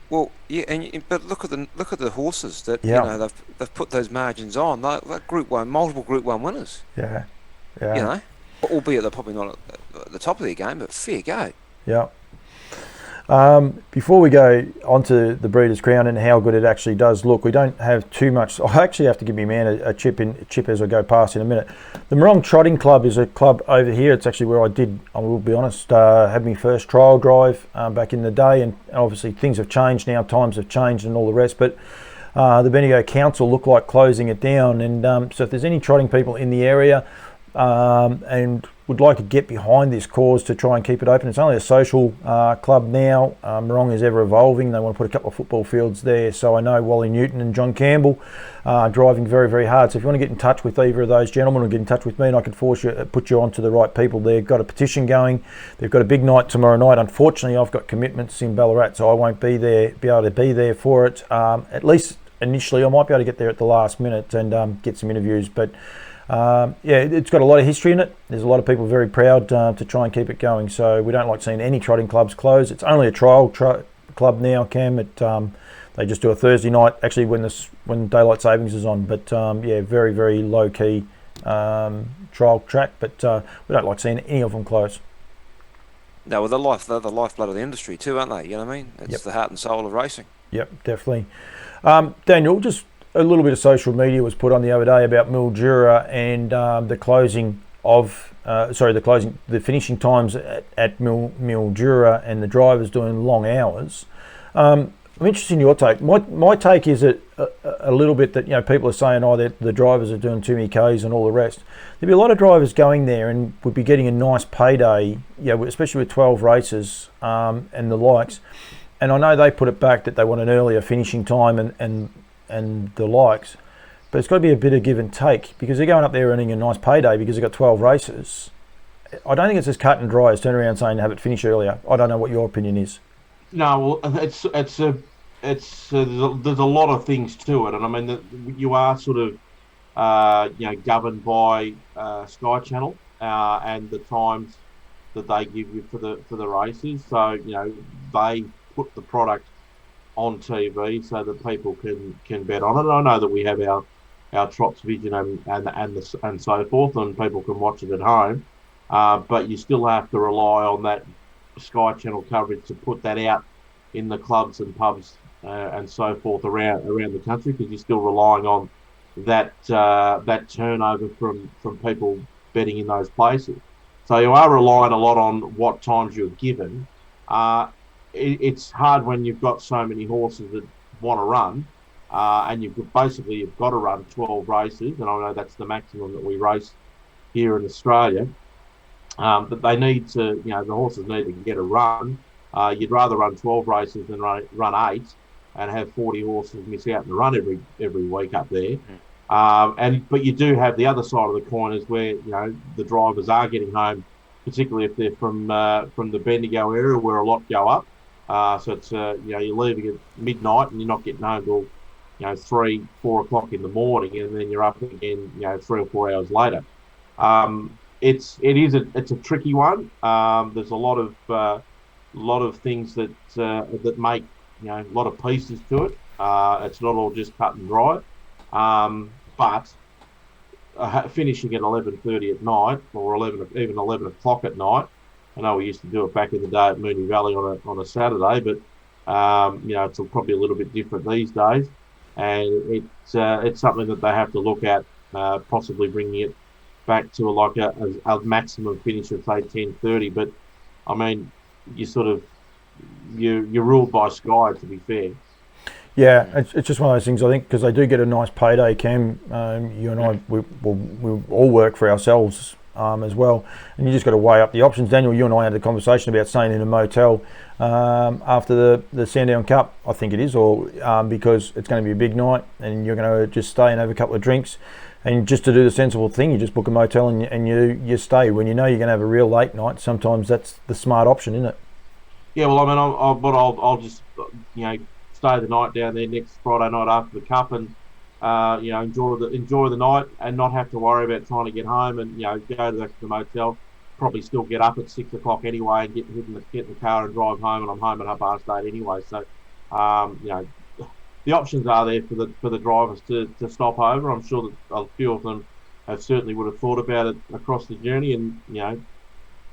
Speaker 3: Well, yeah, but look at the horses that they've put those margins on. They're Group 1, multiple Group 1 winners.
Speaker 1: Yeah.
Speaker 3: Albeit they're probably not at the top of their game, but fair go.
Speaker 1: Yeah. Before we go on to the Breeders' Crown and how good it actually does look, we don't have too much. I actually have to give my man a chip as I go past in a minute. The Moringo Trotting Club is a club over here. It's actually where I will be honest, had my first trial drive back in the day, and obviously things have changed now, times have changed and all the rest, but the Bendigo Council look like closing it down, and so if there's any trotting people in the area and would like to get behind this cause to try and keep it open. It's only a social club now. Moringo is ever evolving. They want to put a couple of football fields there. So I know Wally Newton and John Campbell are driving very, very hard. So if you want to get in touch with either of those gentlemen or get in touch with me, and I can put you on to the right people. They've got a petition going. They've got a big night tomorrow night. Unfortunately, I've got commitments in Ballarat, so I won't be able to be there for it. At least initially, I might be able to get there at the last minute and get some interviews. But it's got a lot of history in it. There's a lot of people very proud to try and keep it going. So we don't like seeing any trotting clubs close. It's only a trial club now, Cam. They just do a Thursday night, actually when daylight savings is on. But very, very low key trial track. But we don't like seeing any of them close.
Speaker 3: No, well, they're the lifeblood of the industry too, aren't they? You know what I mean? It's the heart and soul of racing.
Speaker 1: Yep, definitely. Daniel, just a little bit of social media was put on the other day about Mildura and the finishing times at Mildura and the drivers doing long hours. I'm interested in your take. My take is a little bit that people are saying that the drivers are doing too many Ks and all the rest. There'd be a lot of drivers going there and would be getting a nice payday, especially with 12 races and the likes. And I know they put it back that they want an earlier finishing time and the likes, but it's got to be a bit of give and take, because they're going up there earning a nice payday because they've got 12 races. I don't think it's as cut and dry as turn around saying have it finish earlier. I don't know what your opinion is. No,
Speaker 2: well, there's a lot of things to it, and I mean you are sort of governed by Sky Channel and the times that they give you for the races. So they put the product on TV so that people can bet on it. And I know that we have our Trots Vision and so forth, and people can watch it at home. But you still have to rely on that Sky Channel coverage to put that out in the clubs and pubs and so forth around the country, because you're still relying on that turnover from people betting in those places. So you are relying a lot on what times you're given. It's hard when you've got so many horses that want to run, and you've got to run 12 races, and I know that's the maximum that we race here in Australia. But they need to, the horses need to get a run. You'd rather run 12 races than run 8 and have 40 horses miss out in the run every week up there. But you do have the other side of the coin, is where the drivers are getting home, particularly if they're from the Bendigo area where a lot go up. So it's you're leaving at midnight and you're not getting home till 3-4 o'clock in the morning, and then you're up again 3 or 4 hours later. It's a tricky one. There's a lot of things that make a lot of pieces to it. It's not all just cut and dry. But finishing at 11:30 at night, or 11 o'clock at night. I know we used to do it back in the day at Moonee Valley on a Saturday, but it's probably a little bit different these days, and it's something that they have to look at, possibly bringing it back to a maximum finish of say 10:30. But I mean, you're ruled by Sky, to be fair.
Speaker 1: Yeah, it's just one of those things, I think, because they do get a nice payday, Cam. You and I, we all work for ourselves as well, and you just got to weigh up the options. Daniel, you and I had a conversation about staying in a motel after the Sandown Cup, I think it is, or because it's going to be a big night, and you're going to just stay and have a couple of drinks, and just to do the sensible thing, you just book a motel and you stay. When you know you're going to have a real late night, sometimes that's the smart option, isn't it?
Speaker 2: Yeah, well, I mean, I'll just stay the night down there next Friday night after the cup, and enjoy the night and not have to worry about trying to get home, and go to the motel. Probably still get up at 6 o'clock anyway and get in the car and drive home, and I'm home at 8:30 anyway. So, the options are there for the drivers to stop over. I'm sure that a few of them certainly would have thought about it across the journey, and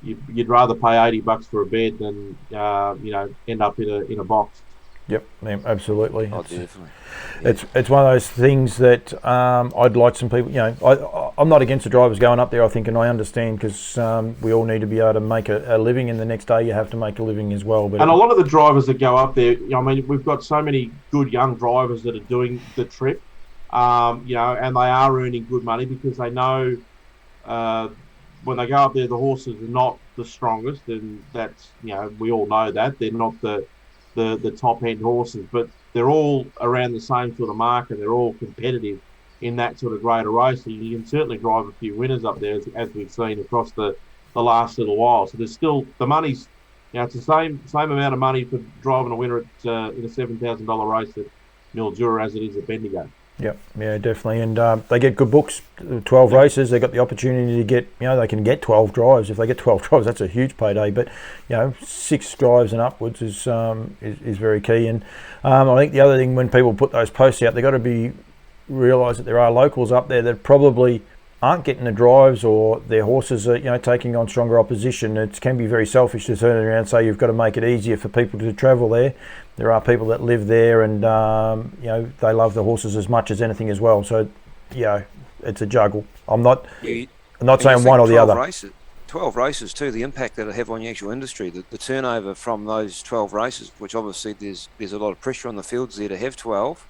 Speaker 2: you'd rather pay $80 for a bed than end up in a box.
Speaker 1: Yep, absolutely.
Speaker 3: Oh, definitely.
Speaker 1: It's one of those things that I'd like some people. I'm not against the drivers going up there. I think, and I understand, because we all need to be able to make a living, and the next day you have to make a living as well. But
Speaker 2: and a lot of the drivers that go up there, I mean, we've got so many good young drivers that are doing the trip, and they are earning good money because they know when they go up there, the horses are not the strongest, and that's we all know that they're not the top end horses, but they're all around the same sort of mark, and they're all competitive in that sort of grade of race. So you can certainly drive a few winners up there, as we've seen across the last little while. So there's still the money's it's the same amount of money for driving a winner at in a $7,000 race at Mildura as it is at Bendigo.
Speaker 1: Yep, yeah, definitely, and they get good books. 12 races, they got the opportunity to get, they can get 12 drives. If they get 12 drives, that's a huge payday. But 6 drives and upwards is very key. And I think the other thing, when people put those posts out, they got to realise that there are locals up there that probably aren't getting the drives, or their horses are taking on stronger opposition. It can be very selfish to turn around and say you've got to make it easier for people to travel there. There are people that live there, and they love the horses as much as anything as well. So it's a juggle. I'm not saying one or the other.
Speaker 3: 12 races too, the impact that it have on the actual industry, the turnover from those 12 races, which obviously there's a lot of pressure on the fields there to have 12.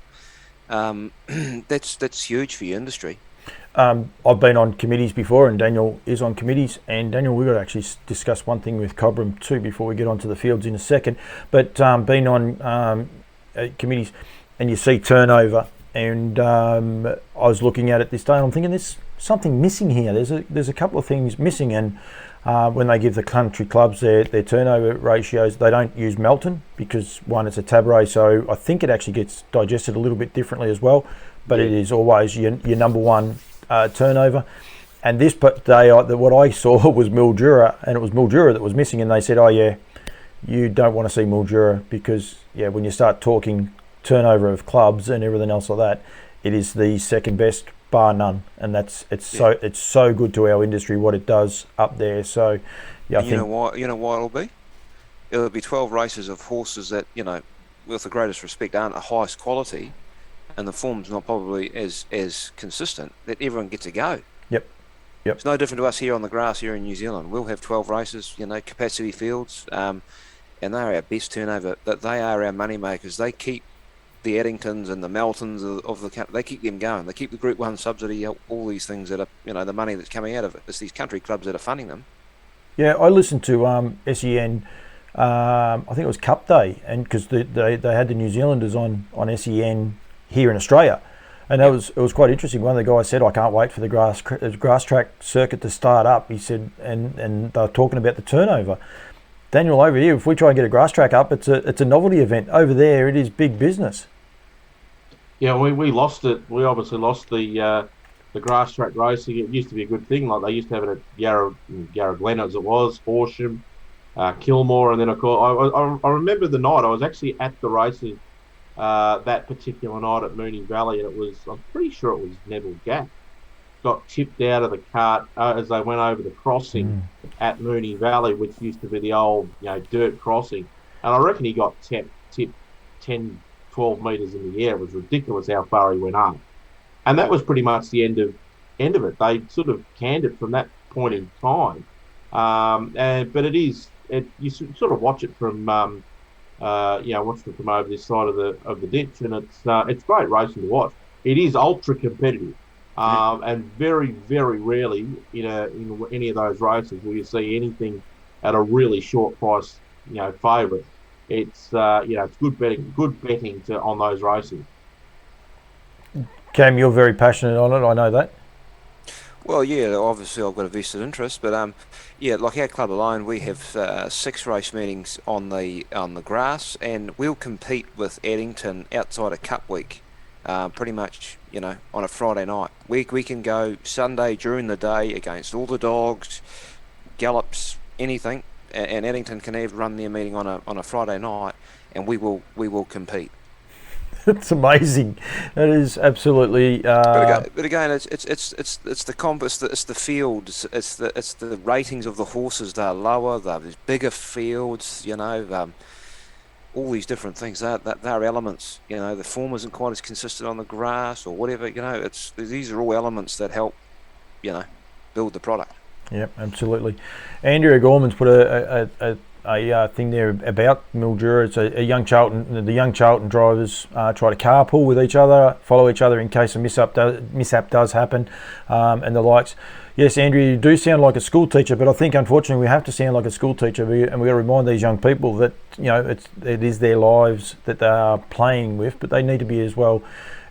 Speaker 3: That's huge for your industry.
Speaker 1: I've been on committees before, and Daniel is on committees. And Daniel, we've got to actually discuss one thing with Cobram too before we get onto the fields in a second. But being on committees, and you see turnover, and I was looking at it this day, and I'm thinking there's something missing here. There's a couple of things missing, and when they give the country clubs their turnover ratios, they don't use Melton because, one, it's a tab race, so I think it actually gets digested a little bit differently as well. But it is always your number one turnover. And this day, what I saw was Mildura, and it was Mildura that was missing. And they said, "Oh yeah, you don't want to see Mildura because when you start talking turnover of clubs and everything else like that, it is the second best, bar none." And it's so good to our industry what it does up there. So I think,
Speaker 3: you know why it'll be? It'll be 12 races of horses that with the greatest respect, aren't the highest quality. And the form's not probably as consistent, that everyone gets a go.
Speaker 1: Yep.
Speaker 3: It's no different to us here on the grass here in New Zealand. We'll have 12 races, capacity fields, and they are our best turnover. That they are our money makers. They keep the Addingtons and the Meltons of the country. They keep them going. They keep the Group 1 subsidy, all these things that are, the money that's coming out of it. It's these country clubs that are funding them. Yeah,
Speaker 1: I listened to SEN. I think it was Cup Day, and because they had the New Zealanders on SEN here in Australia, and it was quite interesting. One of the guys said, "I can't wait for the grass track circuit to start up." He said, and they're talking about the turnover. Daniel, over here, if we try and get a grass track up, it's a novelty event. Over there, it is big business.
Speaker 2: Yeah, we lost it. We obviously lost the grass track racing. It used to be a good thing. Like they used to have it at Yarra Glen as it was, Horsham, Kilmore, and then of course I remember the night I was actually at the races. That particular night at Moonee Valley, and I'm pretty sure it was Neville Gap, got tipped out of the cart as they went over the crossing at Moonee Valley, which used to be the old dirt crossing, and I reckon he got tipped 10, 12 metres in the air. It was ridiculous how far he went up, and that was pretty much the end of it. They sort of canned it from that point in time, but you sort of watch it from watched them come over this side of the ditch, and it's great racing to watch. It is ultra competitive, and very very rarely in any of those races will you see anything at a really short price, favourite. It's it's good betting on those races.
Speaker 1: Cam, you're very passionate on it. I know that.
Speaker 3: Well, yeah, obviously I've got a vested interest, but like our club alone, we have 6 race meetings on the grass, and we'll compete with Addington outside of Cup Week, pretty much, on a Friday night. We can go Sunday during the day against all the dogs, gallops, anything, and Addington can even run their meeting on a Friday night, and we will compete.
Speaker 1: It's amazing. That is absolutely.
Speaker 3: But again, it's the compass. It's the fields. It's the ratings of the horses. They're lower. There's bigger fields. All these different things. They're elements. The form isn't quite as consistent on the grass or whatever. These are all elements that help. Build the product.
Speaker 1: Yep, absolutely. Andrea Gorman's put a thing there about Mildura. It's a young Charlton. The young Charlton drivers try to carpool with each other, follow each other in case a mishap does happen, and the likes. Yes, Andrea, you do sound like a school teacher, but I think unfortunately we have to sound like a school teacher, and we got to remind these young people that it is their lives that they are playing with, but they need to be as well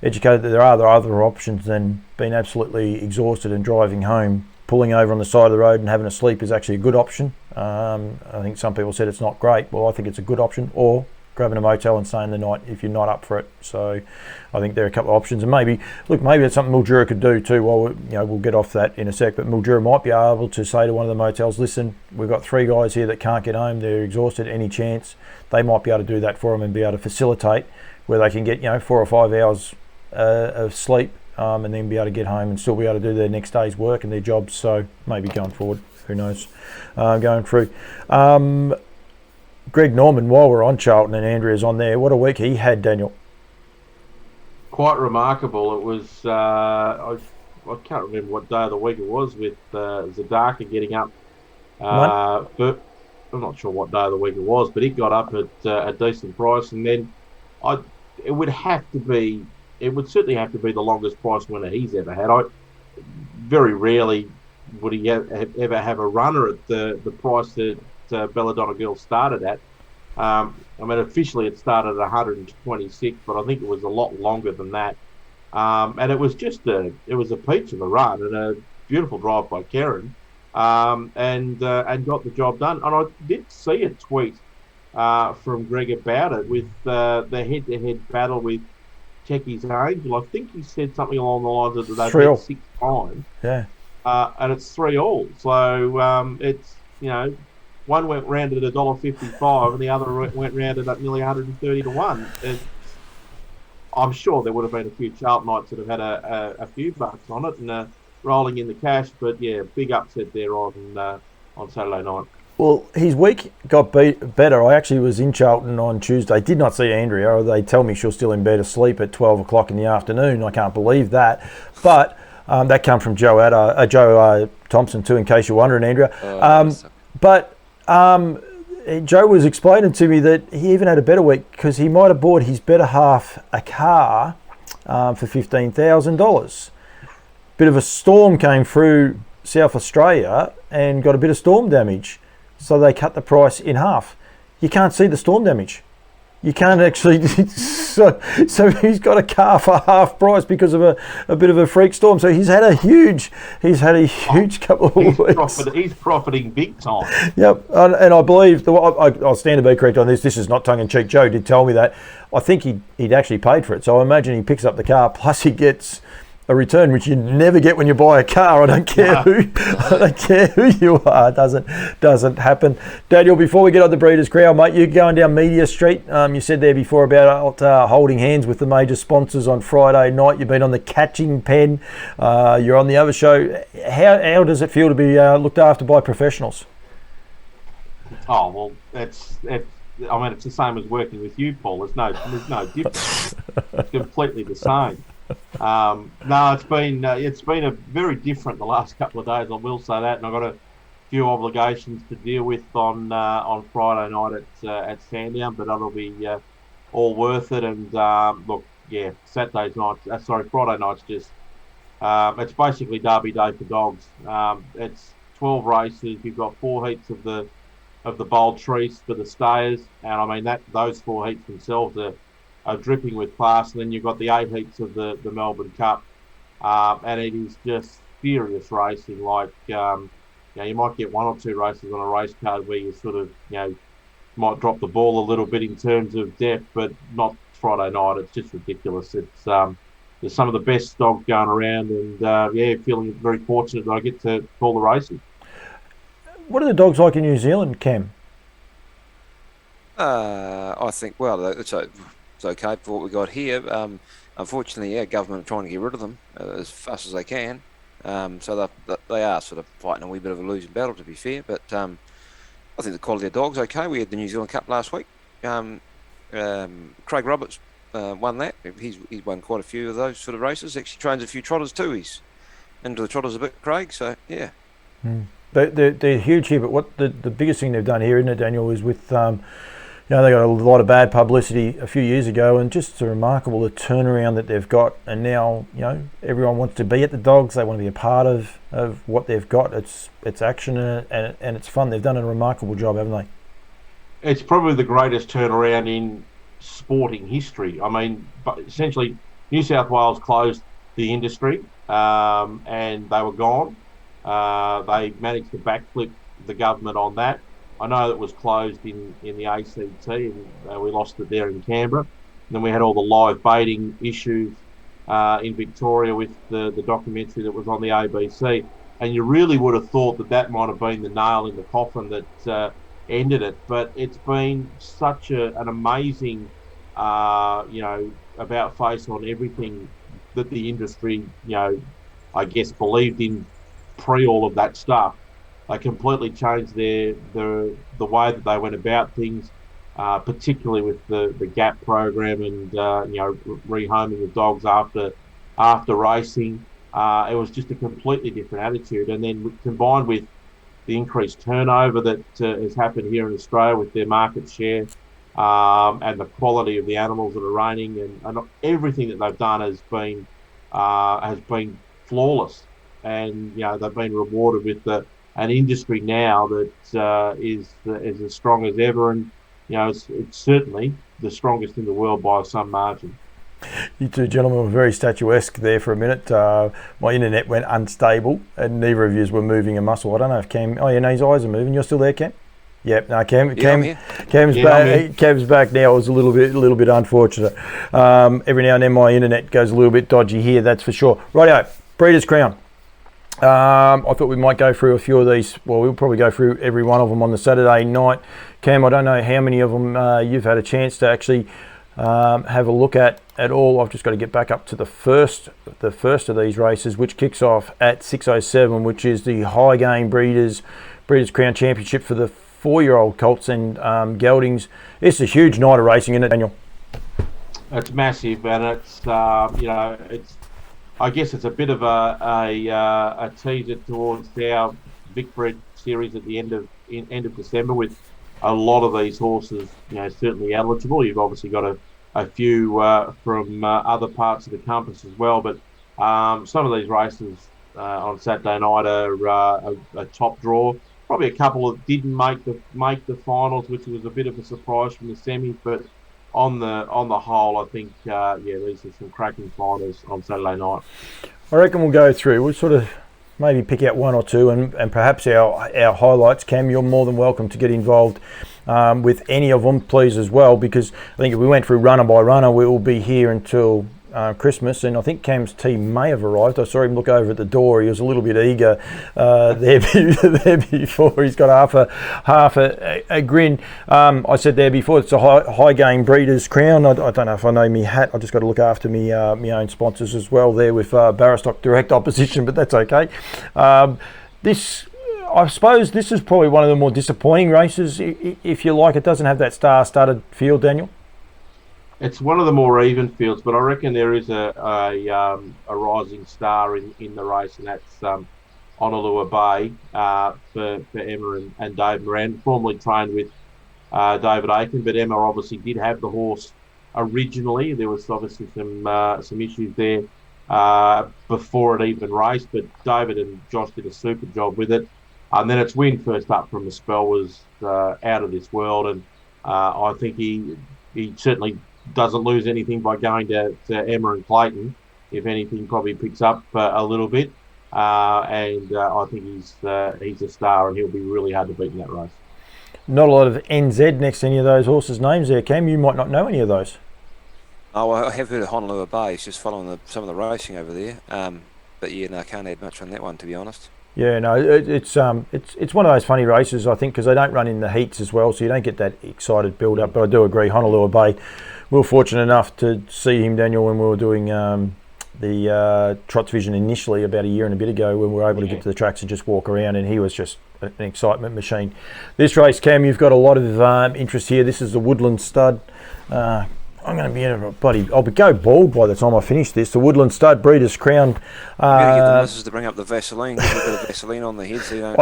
Speaker 1: educated that there are other options than being absolutely exhausted and driving home. Pulling over on the side of the road and having a sleep is actually a good option. I think some people said it's not great. Well, I think it's a good option. Or grabbing a motel and staying the night if you're not up for it. So I think there are a couple of options. And maybe that's something Mildura could do too. Well, we'll get off that in a sec. But Mildura might be able to say to one of the motels, listen, we've got 3 guys here that can't get home. They're exhausted. Any chance? They might be able to do that for them and be able to facilitate where they can get 4 or 5 hours of sleep. And then be able to get home and still be able to do their next day's work and their jobs. So maybe going forward, who knows, going through. Greg Norman, while we're on Charlton and Andrea's on there, what a week he had, Daniel.
Speaker 2: Quite remarkable. It was, I can't remember what day of the week it was with Zadaka getting up. But I'm not sure what day of the week it was, but it got up at a decent price. And then it would certainly have to be the longest price winner he's ever had. Very rarely would he ever have a runner at the price that Belladonna Girls started at. Officially it started at 126, but I think it was a lot longer than that. And it was a peach of a run and a beautiful drive by Karen, and got the job done. And I did see a tweet from Greg about it with the head-to-head battle with Techie's Angel. I think he said something along the lines of that they've met 6 times. Yeah. And it's 3-all. So it's one went round at $1.55 and the other went round at nearly 130 to 1. I'm sure there would have been a few Charltonites that have had a few bucks on it and rolling in the cash. But yeah, big upset there on Saturday night.
Speaker 1: Well, his week got better. I actually was in Charlton on Tuesday. Did not see Andrea. They tell me she was still in bed asleep at 12 o'clock in the afternoon. I can't believe that. But that come from Joe Thompson too, in case you're wondering, Andrea. Joe was explaining to me that he even had a better week because he might have bought his better half a car for $15,000. Bit of a storm came through South Australia and got a bit of storm damage. So they cut the price in half. You can't see the storm damage. You can't actually. So he's got a car for half price because of a bit of a freak storm. So he's had a huge couple of weeks.
Speaker 2: He's profiting big time.
Speaker 1: Yep, and I believe I'll stand to be correct on this. This is not tongue in cheek. Joe did tell me that. I think he'd actually paid for it. So I imagine he picks up the car plus he gets a return, which you never get when you buy a car. I don't care who you are. It doesn't happen. Daniel, before we get on the Breeders' Crowd, mate, you're going down Media Street. You said there before about holding hands with the major sponsors on Friday night. You've been on the Catching Pen. You're on the other show. How does it feel to be looked after by professionals?
Speaker 2: Oh well, it's the same as working with you, Paul. There's no difference. It's completely the same. No, it's been a very different the last couple of days. I will say that, and I've got few obligations to deal with on Friday night at Sandown, but that'll be all worth it. And look, yeah, Friday night's just it's basically Derby Day for dogs. It's 12 races. You've got 4 heats of the Bold Trees for the stayers, and I mean that those 4 heats themselves are dripping with class. And then you've got the 8 heats of the Melbourne Cup, and it is just serious racing. Like you might get 1 or 2 races on a race card where you sort of might drop the ball a little bit in terms of depth, but not Friday night. It's just ridiculous. It's there's some of the best dogs going around, and feeling very fortunate that I get to call the races.
Speaker 1: What are the dogs like in New Zealand, Cam?
Speaker 3: I think, well, it's okay for what we got here. Unfortunately, government are trying to get rid of them as fast as they can. So they are sort of fighting a wee bit of a losing battle, to be fair. But I think the quality of dogs okay. We had the New Zealand Cup last week. Craig Roberts won that. He's won quite a few of those sort of races. Actually trains a few trotters too. He's into the trotters a bit, Craig. So yeah.
Speaker 1: They're huge here, but what the biggest thing they've done here, isn't it, Daniel, is with they got a lot of bad publicity a few years ago, and just remarkable the turnaround that they've got. And now everyone wants to be at the dogs. They want to be a part of what they've got. It's action and it's fun. They've done a remarkable job, haven't they?
Speaker 2: It's probably the greatest turnaround in sporting history. I mean, but essentially, New South Wales closed the industry, and they were gone. They managed to backflip the government on that. I know it was closed in the ACT, and we lost it there in Canberra. And then we had all the live baiting issues in Victoria with the documentary that was on the ABC. And you really would have thought that might have been the nail in the coffin that ended it. But it's been such an amazing, about face on everything that the industry, I guess, believed in pre all of that stuff. They completely changed the way that they went about things, particularly with the GAP program and rehoming of dogs after racing. It was just a completely different attitude, and then combined with the increased turnover that has happened here in Australia with their market share, and the quality of the animals that are reining, and everything that they've done has been flawless. And they've been rewarded with an industry now that is as strong as ever, and it's certainly the strongest in the world by some margin.
Speaker 1: You two gentlemen were very statuesque there for a minute. My internet went unstable, and neither of you were moving a muscle. I don't know if Cam. Oh, his eyes are moving. You're still there, Cam? Yep. No, Cam's back. Cam's back now. It was a little bit unfortunate. Every now and then my internet goes a little bit dodgy here. That's for sure. Rightio. Breeders' Crown. I thought we might go through a few of these. Well, we'll probably go through every one of them on the Saturday night. Cam, I don't know how many of them you've had a chance to actually have a look at all. I've just got to get back up to the first of these races, which kicks off at 6:07, which is the High Game Breeders' Crown Championship for the 4-year-old colts and geldings. It's a huge night of racing, isn't it, Daniel?
Speaker 2: It's massive, and it's it's. I guess it's a bit of a teaser towards our Vicbred series at the end of December, with a lot of these horses, certainly eligible. You've obviously got a few from other parts of the compass as well, but some of these races on Saturday night are a top draw. Probably a couple that didn't make the finals, which was a bit of a surprise from the semis, but on the whole, I think these are some cracking finals on Saturday night.
Speaker 1: I reckon we'll go through. We'll sort of maybe pick out one or two, and perhaps our highlights. Cam, you're more than welcome to get involved with any of them, please, as well, because I think if we went through runner by runner, we will be here until Christmas, and I think Cam's team may have arrived. I saw him look over at the door. He was a little bit eager there before. He's got half a grin. I said there before, it's a high game Breeders' Crown. I don't know if I know me hat. I just got to look after me own sponsors as well there with Barristock direct opposition, but that's okay. I suppose this is probably one of the more disappointing races, if you like. It doesn't have that star-studded field, Daniel.
Speaker 2: It's one of the more even fields, but I reckon there is a rising star in the race, and that's Honolulu Bay for Emma and Dave Moran, formerly trained with David Aiken, but Emma obviously did have the horse originally. There was obviously some issues there before it even raced, but David and Josh did a super job with it. And then its win first up from the spell was out of this world, and I think he certainly doesn't lose anything by going to Emma and Clayton. If anything, probably picks up a little bit, and I think he's a star, and he'll be really hard to beat in that race.
Speaker 1: Not a lot of NZ next to any of those horses' names there, Cam. You might not know any of those.
Speaker 3: Oh, I have heard of Honolulu Bay. It's just following some of the racing over there. But yeah, no, I can't add much on that one, to be honest.
Speaker 1: Yeah, no, it's one of those funny races, I think, because they don't run in the heats as well, so you don't get that excited build up. But I do agree, Honolulu Bay. We were fortunate enough to see him, Daniel, when we were doing the Trot Division initially about a year and a bit ago, when we were able to get to the tracks and just walk around, and he was just an excitement machine. This race, Cam, you've got a lot of interest here. This is the Woodland Stud. I'm going to be in a bloody... I'll go bald by the time I finish this. The Woodland Stud, Breeders' Crown.
Speaker 3: You better get the missus to bring up the Vaseline. Get a bit of Vaseline on the head so you don't...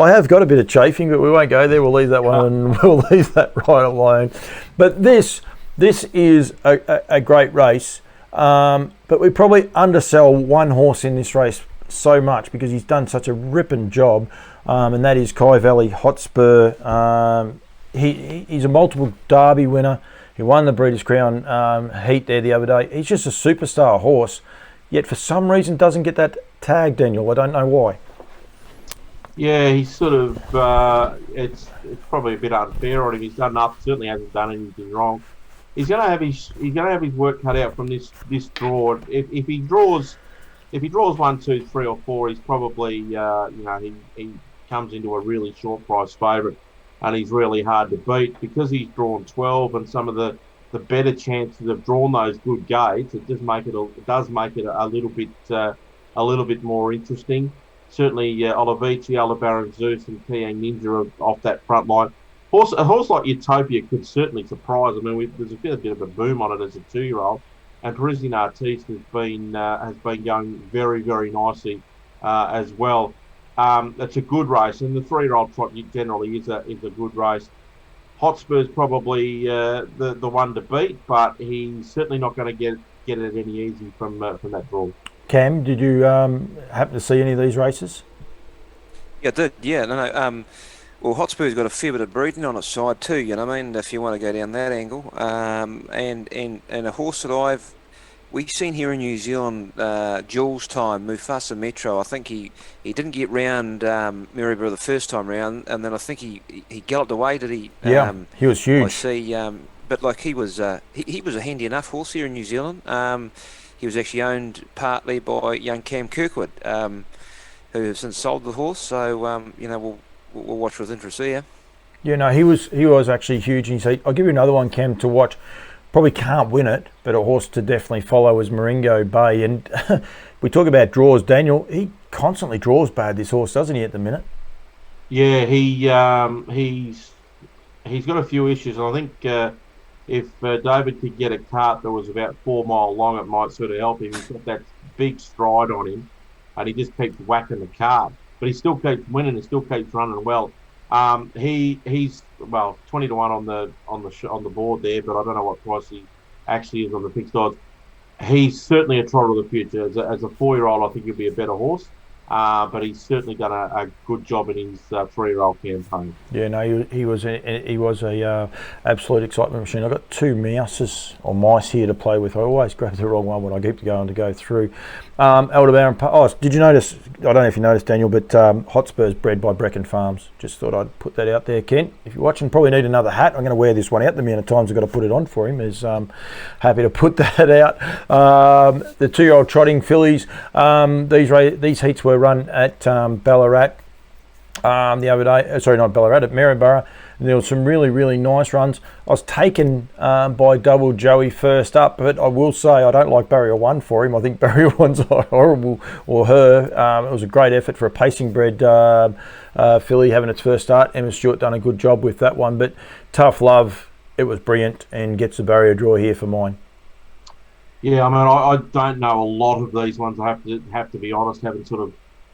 Speaker 1: I have got a bit of chafing, but we won't go there. We'll leave that one and we'll leave that right alone. But this is a great race. But we probably undersell one horse in this race so much because he's done such a ripping job, and that is Kai Valley Hotspur. He's a multiple Derby winner. He won the Breeders' Crown heat there the other day. He's just a superstar horse, yet for some reason doesn't get that tag, Daniel. I don't know why.
Speaker 2: Yeah, he's sort of. It's probably a bit unfair on him. He's done enough. Certainly hasn't done anything wrong. He's going to have his work cut out from this draw. If he draws 1, 2, 3, or 4, he's probably he comes into a really short price favourite. And he's really hard to beat because he's drawn 12, and some of the better chances have drawn those good gates. It does make it a little bit more interesting. Certainly, Olivici, Aldebaran Zeus, and Kiang Ninja are off that front line. A horse like Utopia could certainly surprise. I mean, there's a bit of a boom on it as a 2-year-old, and Parisian Artiste has been going very, very nicely as well. It's a good race, and the 3-year-old trot generally is a good race. Hotspur's probably the one to beat, but he's certainly not going to get it any easy from that draw.
Speaker 1: Cam, did you happen to see any of these races?
Speaker 3: Yeah, I did. Yeah, no. Well, Hotspur's got a fair bit of breeding on its side too. You know what I mean? If you want to go down that angle, and a horse that we've seen here in New Zealand, Jules time, Mufasa Metro. I think he didn't get round Maryborough the first time round, and then I think he galloped away. Did he?
Speaker 1: Yeah, he was huge.
Speaker 3: I see. But like he was a handy enough horse here in New Zealand. He was actually owned partly by young Cam Kirkwood, who has since sold the horse. So we'll watch with interest there.
Speaker 1: Yeah, no, he was actually huge. And I'll give you another one, Cam, to watch. Probably can't win it, but a horse to definitely follow is Moringo Bay. And we talk about draws, Daniel. He constantly draws bad, this horse, doesn't he, at the minute? Yeah,
Speaker 2: he's got a few issues. And I think if David could get a cart that was about 4 mile long, it might sort of help him. He's got that big stride on him, and he just keeps whacking the cart. But he still keeps winning. He still keeps running well. He's 20 to 1 on the board there, but I don't know what price he actually is on the fixed odds. He's certainly a trotter of the future. As a 4-year-old, I think he'll be a better horse. But he's certainly done a good job in his 3-year-old campaign. Yeah, no, he was a absolute excitement machine. I've got 2 mice here to play with. I always grab the wrong one when I keep going to go through. Aldebaran. Did you notice? I don't know if you noticed, Daniel, but Hotspur's bred by Brecken Farms. Just thought I'd put that out there, Kent. If you're watching, probably need another hat. I'm going to wear this one out. The amount of times I've got to put it on for him is happy to put that out. The 2-year-old trotting fillies. These heats were run at Ballarat the other day. Sorry, not Ballarat, at Maryborough. And there were some really, really nice runs. I was taken by Double Joey first up, but I will say I don't like Barrier 1 for him. I think Barrier 1's horrible, or her. It was a great effort for a pacing bred filly having its first start. Emma Stewart done a good job with that one, but Tough Love, it was brilliant and gets the barrier draw here for mine. Yeah, I mean, I don't know a lot of these ones. I have to be honest, having sort of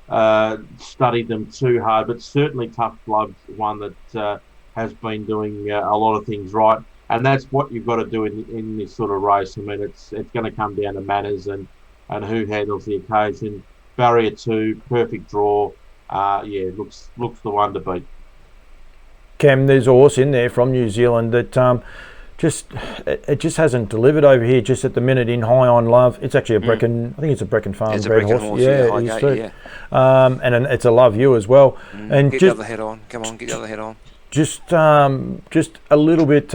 Speaker 2: studied them too hard, but certainly Tough Blood's one that has been doing a lot of things right, and that's what you've got to do in this sort of race. I mean, it's going to come down to manners and who handles the occasion. Barrier 2, perfect draw. Looks the one to beat.
Speaker 1: Cam, there's a horse in there from New Zealand that it just hasn't delivered over here just at the minute in High on Love. It's actually a Brecon, I think it's a Brecon farm bred horse. Yeah, it is too. And it's a Love You as well. And
Speaker 3: get the other head on. Come on, get the other head on.
Speaker 1: Just a little bit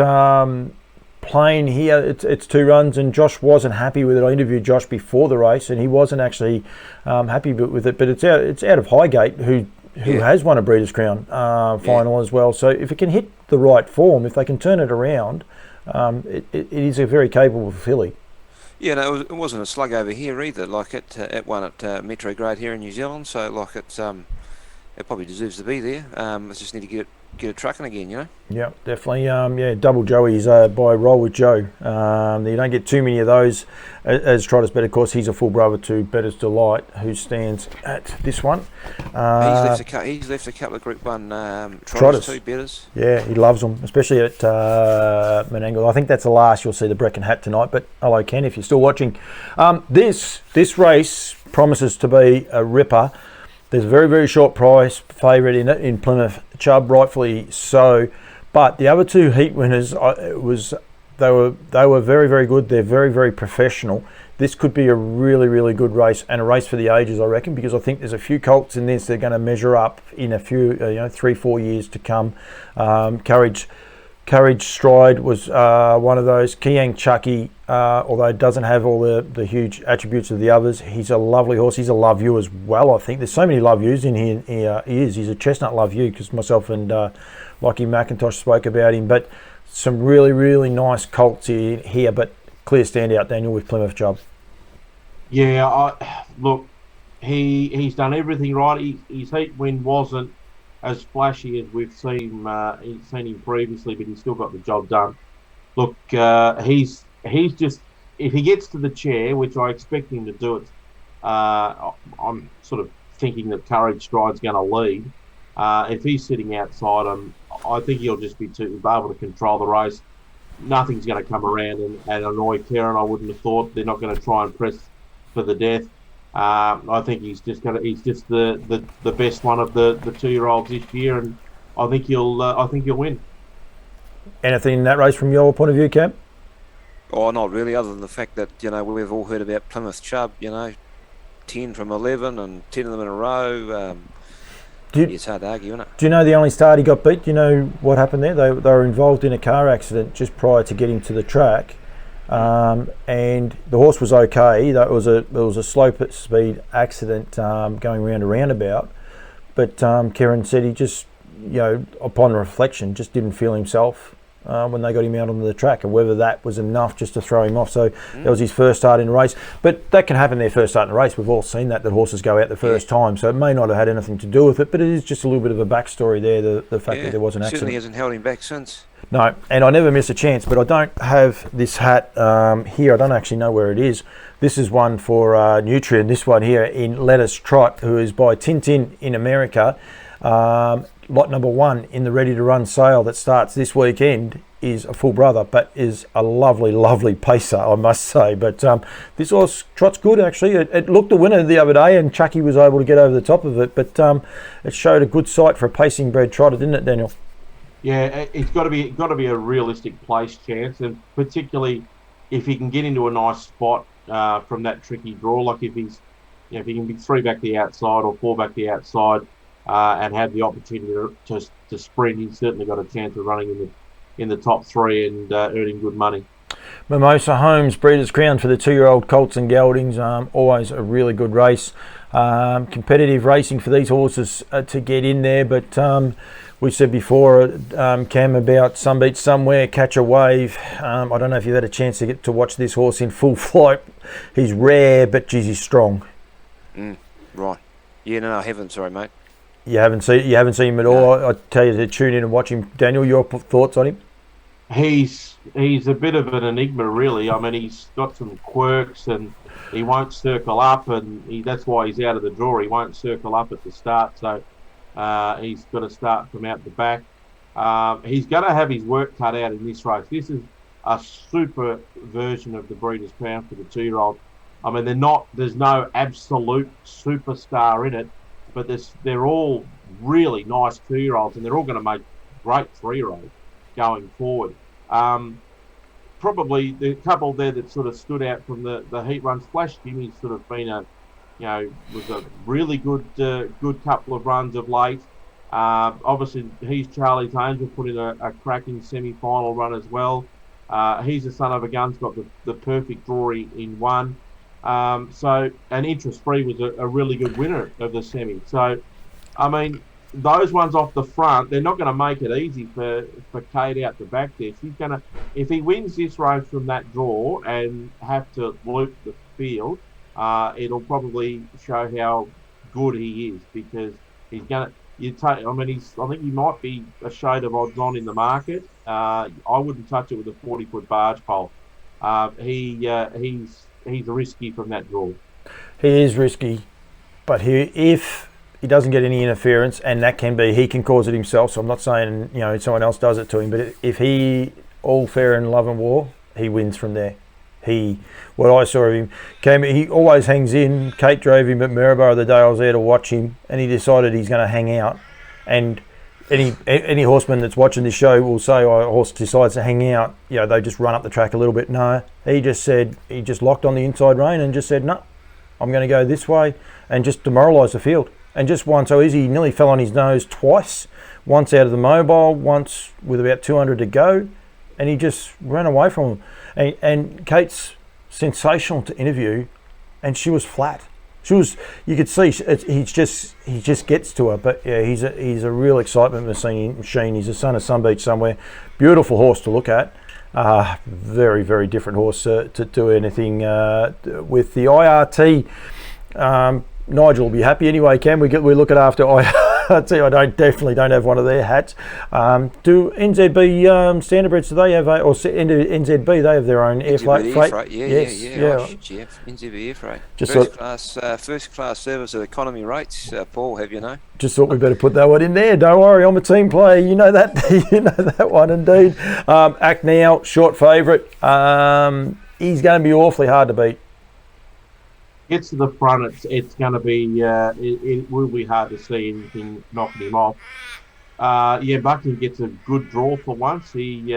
Speaker 1: plain here. It's 2 runs, and Josh wasn't happy with it. I interviewed Josh before the race, and he wasn't actually happy with it. But it's out of Highgate, who has won a Breeders' Crown final as well. So if it can hit the right form, if they can turn it around, it is a very capable filly.
Speaker 3: Yeah, no, it wasn't a slug over here either. Like it won at Metro Grade here in New Zealand, so like it probably deserves to be there. It's just need to get it trucking again, you know.
Speaker 1: Yeah, definitely. Double Joey's by Roll with Joe. You don't get too many of those as trotters, but of course he's a full brother to Better's Delight, who stands at this one.
Speaker 3: He's left a couple of Group 1 trotters too, Betters.
Speaker 1: Yeah, he loves them, especially at Menangle. I think that's the last you'll see the Brecon hat tonight, but hello Ken, if you're still watching. This race promises to be a ripper. There's a very, very short price favourite in it, in Plymouth Chubb, rightfully so. But the other 2 heat winners, they were very, very good. They're very, very professional. This could be a really, really good race, and a race for the ages, I reckon, because I think there's a few colts in this that are going to measure up in a few, 3-4 years to come. Courage Stride was one of those. Kiang Chucky, although it doesn't have all the huge attributes of the others, he's a lovely horse. He's a Love You as well, I think. There's so many Love Yous in here. He's a chestnut Love You, because myself and Lockie McIntosh spoke about him. But some really, really nice colts here, but clear standout, Daniel, with Plymouth Chubb.
Speaker 2: Yeah, look, he's done everything right. His heat win wasn't as flashy as we've seen him previously, but he's still got the job done. Look, he's just, if he gets to the chair, which I expect him to do it, I'm sort of thinking that Courage Stride's going to lead. If he's sitting outside him, I think he'll just be able to control the race. Nothing's going to come around and annoy Karen. I wouldn't have thought. They're not going to try and press for the death. I think he's just the best one of the 2-year-olds this year, and I think he'll win. Anything
Speaker 1: in that race from your point of view, Cam?
Speaker 3: Oh, not really, other than the fact that we've all heard about Plymouth Chubb. 10 from 11 and 10 of them in a row. It's hard to argue, isn't it? Do
Speaker 1: you know the only start he got beat? Do you know what happened there? They were involved in a car accident just prior to getting to the track. And the horse was okay. It was a slow speed accident going around a roundabout, but Karen said he just, upon reflection, just didn't feel himself when they got him out on the track, and whether that was enough just to throw him off. So that was his first start in a race, but that can happen their first start in a race. We've all seen that horses go out the first time, so it may not have had anything to do with it, but it is just a little bit of a backstory there, the fact that there was an accident.
Speaker 3: Certainly hasn't held him back since.
Speaker 1: No, and I never miss a chance, but I don't have this hat here. I don't actually know where it is. This is one for Nutrien, this one here in Let Us Trot, who is by Tintin in America. Lot number 1 in the Ready to Run sale that starts this weekend is a full brother, but is a lovely, lovely pacer, I must say. But this horse trots good, actually. It looked a winner the other day, and Chucky was able to get over the top of it, but it showed a good sight for a pacing bred trotter, didn't it, Daniel?
Speaker 2: Yeah, it's got to be a realistic place chance, and particularly if he can get into a nice spot from that tricky draw. Like if he can be 3 back the outside or 4 back the outside and have the opportunity to sprint, he's certainly got a chance of running in the top 3 and earning good money.
Speaker 1: Mimosa Homes Breeders' Crown for the 2-year-old colts and geldings. Always a really good race. Competitive racing for these horses to get in there, but we said before, Cam, about Some Beat Somewhere, Catch a Wave. I don't know if you've had a chance to get to watch this horse in full flight. He's rare, but geez, he's strong.
Speaker 3: Right. Yeah, no, I haven't. Sorry, mate. You
Speaker 1: haven't seen him at all. I tell you to tune in and watch him. Daniel, your thoughts on him?
Speaker 2: He's a bit of an enigma, really. I mean, he's got some quirks, and he won't circle up, and that's why he's out of the draw. He won't circle up at the start, so he's got to start from out the back. He's going to have his work cut out in this race. This is a super version of the Breeders' Crown for the 2-year-old. I mean, there's no absolute superstar in it, but they're all really nice 2-year-olds, and they're all going to make great 3-year-olds going forward. Probably the couple there that sort of stood out from the heat runs. Flash Jimmy's sort of been was a really good couple of runs of late. Obviously, he's Charlie's Angel, put in a cracking semi-final run as well. He's the son of a gun's got the perfect draw in one. And Interest Free was a really good winner of the semi. So, I mean, those ones off the front, they're not going to make it easy for Kate out the back there. She's going to, if he wins this race from that draw and have to loop the field, it'll probably show how good he is, because he's going to. I think he might be a shade of odds on in the market. I wouldn't touch it with a 40-foot barge pole. He's risky from that draw.
Speaker 1: He is risky, but if he doesn't get any interference, and that can be, he can cause it himself. So I'm not saying someone else does it to him, but if he all fair in love and war, he wins from there. What I saw of him, he always hangs in. Kate drove him at Maryborough the day I was there to watch him, and he decided he's going to hang out. And any horseman that's watching this show will say, a horse decides to hang out, they just run up the track a little bit. No, he just locked on the inside rein and just said, no, I'm going to go this way, and just demoralised the field. And just won so easy, he nearly fell on his nose twice, once out of the mobile, once with about 200 to go, and he just ran away from him. And Kate's sensational to interview, and she was flat. You could see he just gets to her. But yeah, he's a real excitement machine. He's a son of Sunbeach somewhere. Beautiful horse to look at. Very, very different horse to do anything with the IRT. Nigel will be happy anyway. Cam, we're looking after IRT. I definitely don't have one of their hats. Do NZB Standardbreds, do they have or NZB, they have their own air freight?
Speaker 3: Yeah. NZB air freight. First class service at economy rates. Paul, have you know?
Speaker 1: Just thought we better put that one in there. Don't worry, I'm a team player. You know that. You know that one indeed. Act Now, short favourite. He's going to be awfully hard to beat.
Speaker 2: Gets to the front, it's going to be it will be hard to see anything knocking him off. Buckingham gets a good draw for once. He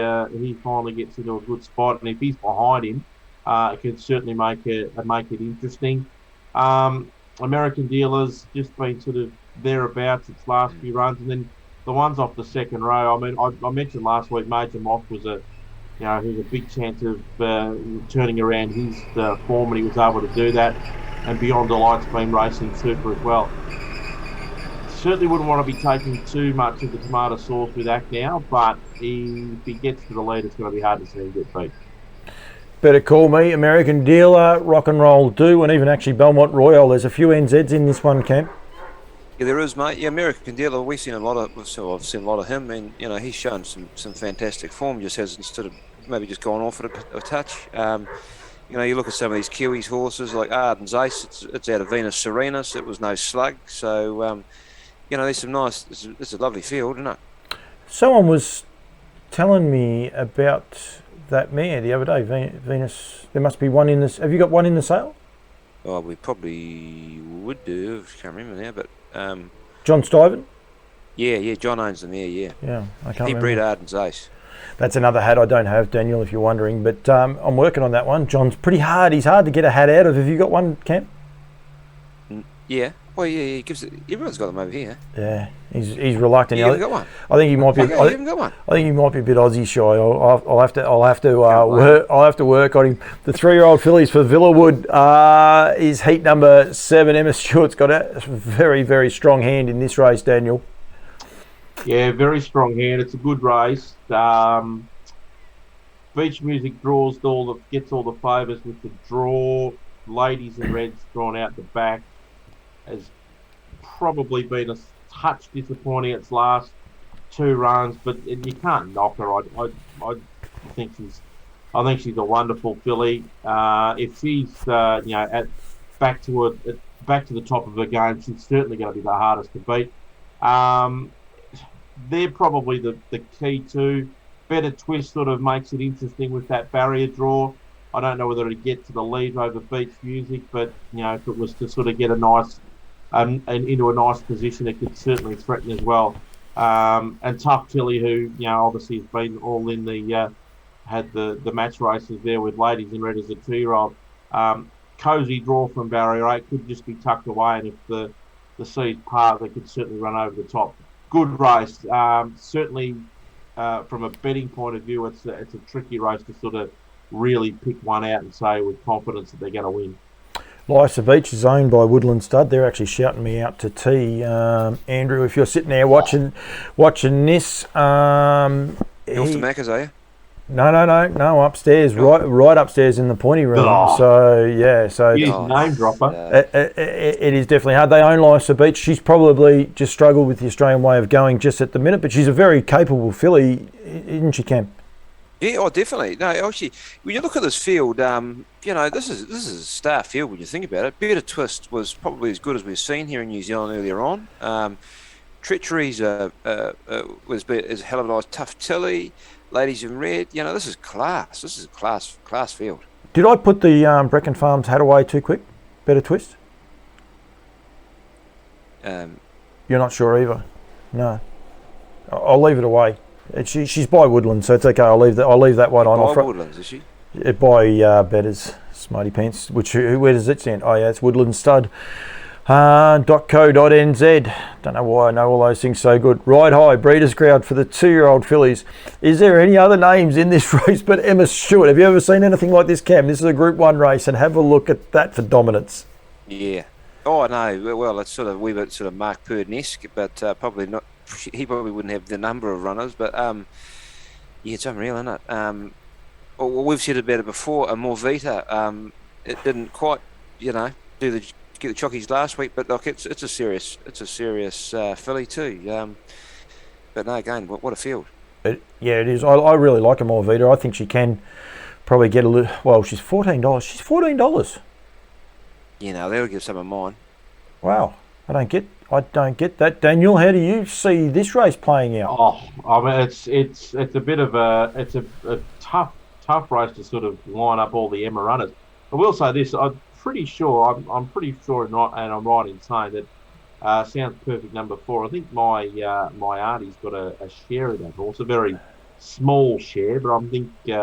Speaker 2: finally gets into a good spot, and if he's behind him, it can certainly make it interesting. American Dealer's just been sort of thereabouts its last few runs, and then the ones off the second row. I mean, I mentioned last week Major Moth was a big chance of turning around his form, and he was able to do that. And Beyond Delight's been racing super as well. Certainly wouldn't want to be taking too much of the tomato sauce with Act Now, but if he gets to the lead, it's going to be hard to see him get beat.
Speaker 1: Better Call Me, American Dealer, Rock and Roll Do, and even actually Belmont Royal. There's a few NZs in this one, Cam.
Speaker 3: Yeah, there is, mate. Yeah, American Dealer, I've seen a lot of him, and he's shown some fantastic form. Just hasn't sort of maybe just gone off at a touch. You look at some of these Kiwis horses like Arden's Ace. It's out of Venus Serenus. It was no slug. So there's some nice. It's a lovely field, isn't it? Someone
Speaker 1: was telling me about that mare the other day. Venus. There must be one in this. Have you got one in the sale?
Speaker 3: Oh, we probably would do. I can't remember now, but
Speaker 1: John Stuyven?
Speaker 3: Yeah, John owns them, yeah.
Speaker 1: Yeah, I can't remember.
Speaker 3: He bred Arden's Ace.
Speaker 1: That's another hat I don't have, Daniel, if you're wondering. But I'm working on that one. John's pretty hard. He's hard to get a hat out of. Have you got one, Cam?
Speaker 3: Yeah. Well, yeah, he gives it. Everyone's got them over here.
Speaker 1: Yeah, he's reluctant.
Speaker 3: You haven't got one.
Speaker 1: I think he might be.
Speaker 3: Okay, you haven't got one.
Speaker 1: I think he might be a bit Aussie shy. I'll have to work on him. The 3-year-old fillies for Villawood is heat number 7. Emma Stewart's got a very, very strong hand in this race, Daniel.
Speaker 2: Yeah, very strong hand. It's a good race. Beach Music gets all the favours with the draw. Ladies in Red's drawn out the back. Has probably been a touch disappointing its last 2 runs, but you can't knock her. I'd I think she's a wonderful filly. If she's back to the top of her game, she's certainly going to be the hardest to beat. They're probably the key too. Better Twist sort of makes it interesting with that barrier draw. I don't know whether it'd get to the lead over Beach Music, but if it was to sort of get a nice and into a nice position, it could certainly threaten as well. And Tough Tilly, who obviously has been all in the had the match races there with Ladies in Red as a 2-year-old. Cozy draw from barrier 8 could just be tucked away, and if the seas part, they could certainly run over the top. Good race. Certainly, from a betting point of view, it's a tricky race to sort of really pick one out and say with confidence that they're going to win.
Speaker 1: Lysa Beach is owned by Woodland Stud. They're actually shouting me out to tea. Andrew, if you're sitting there watching this,
Speaker 3: You're off to Macca's, are you?
Speaker 1: No, upstairs, right upstairs in the pointy room.
Speaker 2: Oh.
Speaker 1: So
Speaker 2: Name dropper.
Speaker 1: It is definitely hard. They own Lysa Beach. She's probably just struggled with the Australian way of going just at the minute, but she's a very capable filly, isn't she, Cam?
Speaker 3: Yeah, oh, definitely. No, actually, when you look at this field, this is a star field when you think about it. Better Twist was probably as good as we've seen here in New Zealand earlier on. Treachery's was a hell of a nice. Tough Tilly, Ladies in Red. This is class. This is a class field.
Speaker 1: Did I put the Brecon Farms hat away too quick? Better Twist? You're not sure either? No. I'll leave it away. She's by Woodland, so it's okay. I'll leave that one on.
Speaker 3: By Woodlands, is she?
Speaker 1: By Betters, Smarty Pants. Where does it stand? Oh yeah, it's Woodland Stud. .co.nz. Don't know why I know all those things so good. Ride High, Breeders' Crowd for the 2-year-old fillies. Is there any other names in this race but Emma Stewart? Have you ever seen anything like this, Cam? This is a Group 1 race, and have a look at that for dominance.
Speaker 3: Yeah. Oh no. Well, it's sort of Mark Purden-esque, but probably not. He probably wouldn't have the number of runners, but it's unreal, isn't it? Well, we've said about it before. Morvita, it didn't quite, get the chockies last week, but look, it's a serious filly too. But no, again, what a field.
Speaker 1: It is. I really like a Morvita. I think she can probably get a little. Well, she's $14. She's $14.
Speaker 3: That'll give some of mine.
Speaker 1: Wow, I don't get that. Daniel, how do you see this race playing out?
Speaker 2: Oh, I mean, it's a bit of a tough race to sort of line up all the Emma runners. I will say this: I'm pretty sure not, and I'm right in saying that Sounds Perfect number 4. I think my auntie's got a share of that horse, a very small share, but I think she's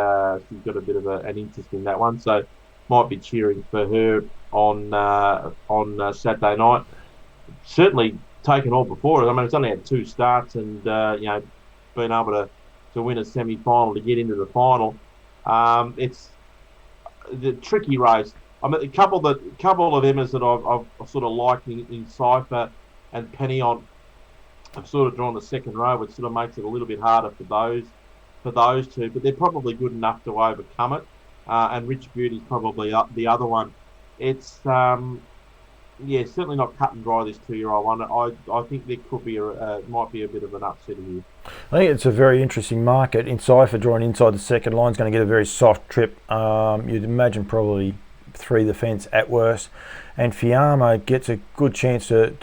Speaker 2: got a bit of an interest in that one, so might be cheering for her on Saturday night. Certainly taken all before. I mean, it's only had 2 starts, and been able to win a semi-final to get into the final. It's the tricky race. I mean, a couple of Emmas that I've sort of liked in Cypher and Pennion. I've sort of drawn the second row, which sort of makes it a little bit harder for those two. But they're probably good enough to overcome it. And Rich Beauty's probably the other one. It's certainly not cut and dry, this 2-year-old one. I think there could be might be a bit of an upset here.
Speaker 1: I think it's a very interesting market. In Cypher, drawing inside the second line is going to get a very soft trip. You'd imagine probably 3 the fence at worst. And Fiamma gets a good chance to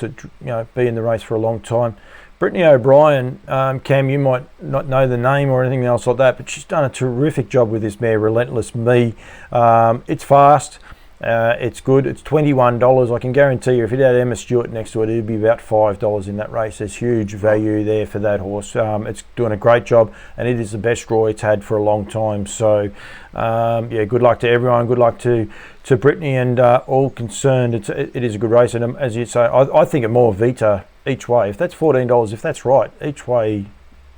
Speaker 1: be in the race for a long time. Brittany O'Brien, Cam, you might not know the name or anything else like that, but she's done a terrific job with this mare, Relentless Me. It's fast. It's good. It's $21. I can guarantee you if it had Emma Stewart next to it, it'd be about $5 in that race. There's huge value there for that horse. It's doing a great job, and it is the best draw it's had for a long time. So, good luck to everyone. Good luck to Brittany and all concerned. It is a good race, and as you say, I think a Morvita each way. If that's $14, if that's right, each way,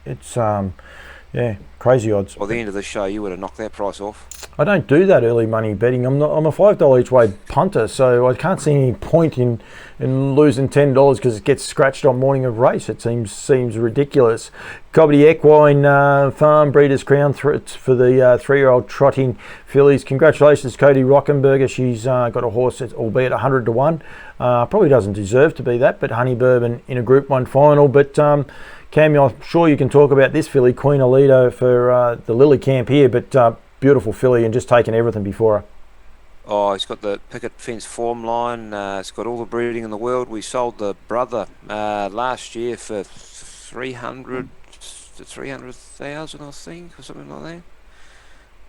Speaker 1: it's crazy odds.
Speaker 3: Well, the end of the show, you would have knocked that price off.
Speaker 1: I don't do that early money betting. I'm a $5 each way punter, so I can't see any point in losing $10 because it gets scratched on morning of race. It seems ridiculous. Cobbity Equine Farm Breeders' Crown for the 3-year-old trotting fillies. Congratulations, Cody Rockenberger. She's got a horse that's albeit 100 to 1. Probably doesn't deserve to be that, but Honey Bourbon in a Group 1 final. But Cam, I'm sure you can talk about this filly, Queen Alito, for the Lily Camp here, but beautiful filly and just taking everything before her.
Speaker 3: Oh, it's got the picket fence form line. It's got all the breeding in the world. We sold the brother last year for 300 to 300,000, I think, or something like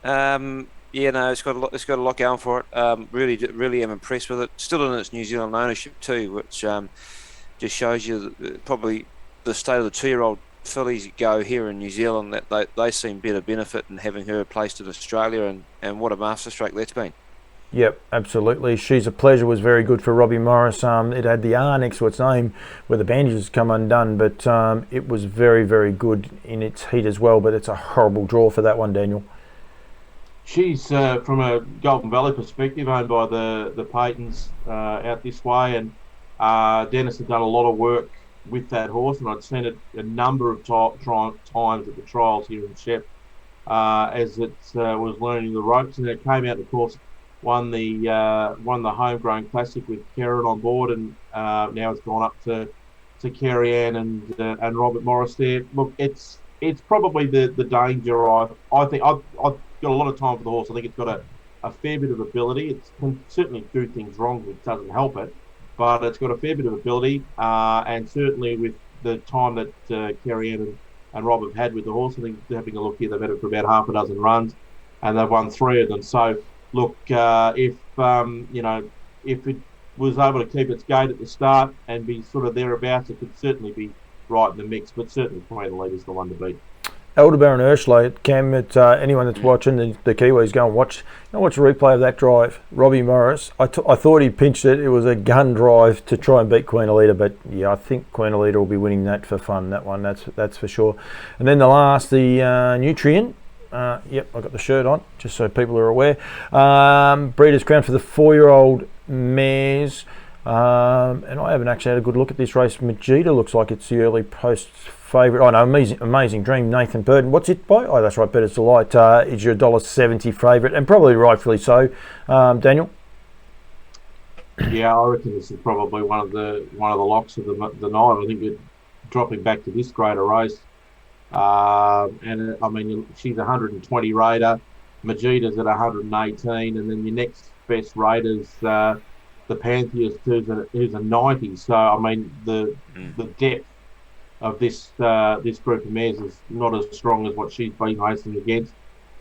Speaker 3: that. Yeah, no, it's got a lot going for it. Really am impressed with it. Still in its New Zealand ownership too, which just shows you probably the state of the 2-year-old fillies go here in New Zealand, that they seem better benefit in having her placed in Australia, and what a masterstroke that's been.
Speaker 1: Yep, absolutely. She's a Pleasure was very good for Robbie Morris. It had the R next to its name where the bandages come undone, but it was very, very good in its heat as well, but it's a horrible draw for that one, Daniel.
Speaker 2: She's from a Golden Valley perspective, owned by the Paytons out this way, and Dennis had done a lot of work with that horse, and I'd seen it a number of times at the trials here in Shep as it was learning the ropes, and it came out, of course, won the homegrown classic with Karen on board, and now it's gone up to Kerry Ann and Robert Morris there. Look, it's probably the danger. I think I've got a lot of time for the horse. I think it's got a fair bit of ability. It can certainly do things wrong, which doesn't help it, but it's got a fair bit of ability, and certainly with the time that Kerry Ann and Rob have had with the horse, I think having a look here, they've had it for about half a dozen runs, and they've won 3 of them. So, look, if it was able to keep its gait at the start and be sort of thereabouts, it could certainly be right in the mix. But certainly, Queen Elite is the one to beat.
Speaker 1: Aldebaran Urschley, Cam, anyone that's watching the Kiwis, go and watch a replay of that drive. Robbie Morris, I thought he pinched it. It was a gun drive to try and beat Queen Alita, but yeah, I think Queen Alita will be winning that for fun. That one, that's for sure. And then the Nutrien. Yep, I got the shirt on just so people are aware. Breeders' Crown for the 4-year-old mares. And I haven't actually had a good look at this race. Majida looks like it's the early post favourite. Oh no, amazing Dream, Nathan Burton. What's it by? Oh, that's right, Better's Delight is your $1.70 favourite, and probably rightfully so. Daniel?
Speaker 2: Yeah, I reckon this is probably one of the locks of the night. I think dropping back to this greater race. And I mean, she's 120 raider. Majida's at 118, and then your next best raider's the Pantheist, who's a 90. So I mean, the depth of this group of mares is not as strong as what she's been racing against.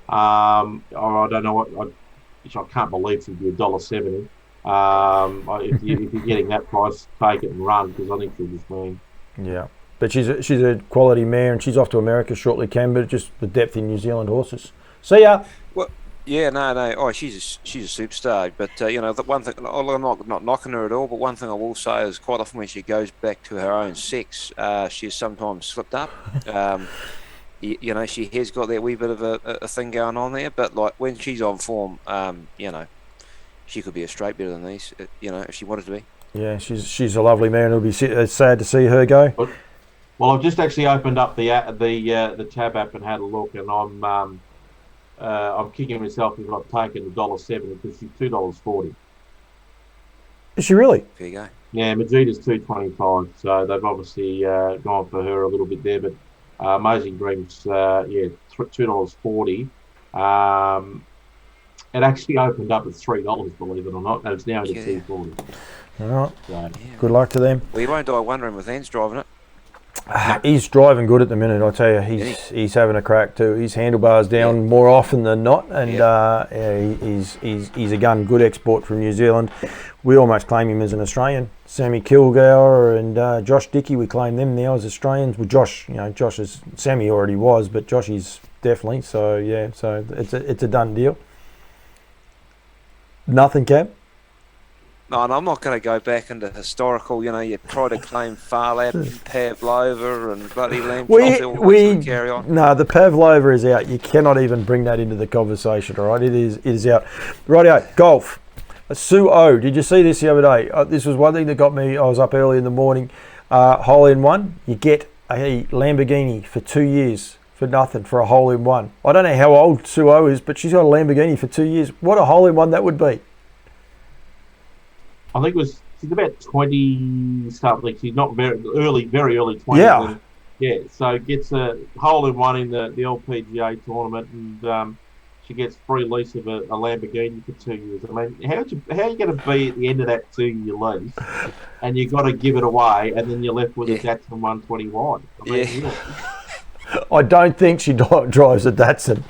Speaker 2: I don't know I can't believe she'd be $1.70. If you're getting that price, take it and run, because I think she'll just win.
Speaker 1: Yeah. But she's a quality mare, and she's off to America shortly, Cam, but just the depth in New Zealand horses. See ya.
Speaker 3: Well, yeah, no. Oh, she's a superstar. But the one thing, I'm not knocking her at all. But one thing I will say is, quite often when she goes back to her own sex, she's sometimes slipped up. She has got that wee bit of a thing going on there. But like when she's on form, she could be a straight better than these. If she wanted to be. Yeah,
Speaker 1: she's a lovely mare, and it'll be sad to see her go.
Speaker 2: Well, I've just actually opened up the Tab app and had a look, and I'm kicking myself if I've taken $1.70, because she's $2.40.
Speaker 1: Is she really?
Speaker 3: There you go.
Speaker 2: Yeah, Majida's $2.25, so they've obviously gone for her a little bit there. But Amazing Dreams, $2.40. It actually opened up at $3, believe it or not, and it's now at $2.40.
Speaker 1: All right. So, good luck to them.
Speaker 3: Well, you won't die wondering with Anne's driving it.
Speaker 1: He's driving good at the minute, I tell you. He's having a crack too. His handlebars down more often than not, and he's a gun. Good export from New Zealand. We almost claim him as an Australian. Sammy Kilgour and Josh Dickey, we claim them now as Australians. Well, Josh is, Sammy already was, but Josh is definitely. So yeah, so it's a done deal. Nothing, Cam?
Speaker 3: No, and I'm not going to go back into historical. You try to claim Farlap and Pavlova and bloody Lamb
Speaker 1: We
Speaker 3: carry on.
Speaker 1: No, the Pavlova is out. You cannot even bring that into the conversation. All right, it is out. Rightio, golf. Sue O, did you see this the other day? This was one thing that got me. I was up early in the morning. Hole in one. You get a Lamborghini for 2 years for nothing for a hole in one. I don't know how old Sue O is, but she's got a Lamborghini for 2 years. What a hole in one that would be.
Speaker 2: I think she's about 20 something. She's not very early 20s.
Speaker 1: Yeah.
Speaker 2: And, yeah, so gets a hole in one in the LPGA tournament, and she gets free lease of a Lamborghini for 2 years. I mean, how are you going to be at the end of that 2-year lease, and you've got to give it away, and then you're left with a Datsun 120Y? I mean,
Speaker 1: I don't think she drives a Datsun.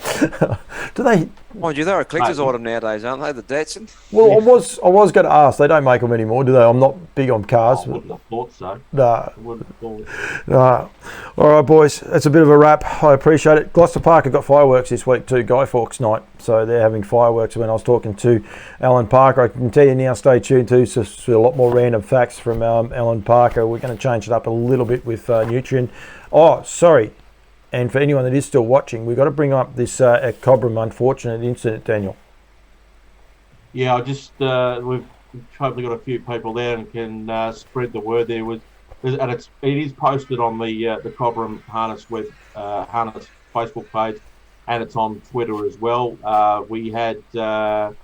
Speaker 1: Do they?
Speaker 3: Mind you, they're a collector's item nowadays, aren't they? The Datsun.
Speaker 1: Well, I was going to ask. They don't make them anymore, do they? I'm not big on cars.
Speaker 2: I wouldn't have thought so.
Speaker 1: Nah.
Speaker 2: I wouldn't have thought.
Speaker 1: Nah. All right, boys. That's a bit of a wrap. I appreciate it. Gloucester Park have got fireworks this week too, Guy Fawkes night. So they're having fireworks. When I was talking to Alan Parker, I can tell you now, stay tuned to a lot more random facts from Alan Parker. We're going to change it up a little bit with Nutrien. Oh, sorry. And for anyone that is still watching, we've got to bring up this at Cobram unfortunate incident, Daniel.
Speaker 2: Yeah, we've hopefully got a few people there and can spread the word there. And it is posted on the Cobram Harness Harness Facebook page, and it's on Twitter as well. We had a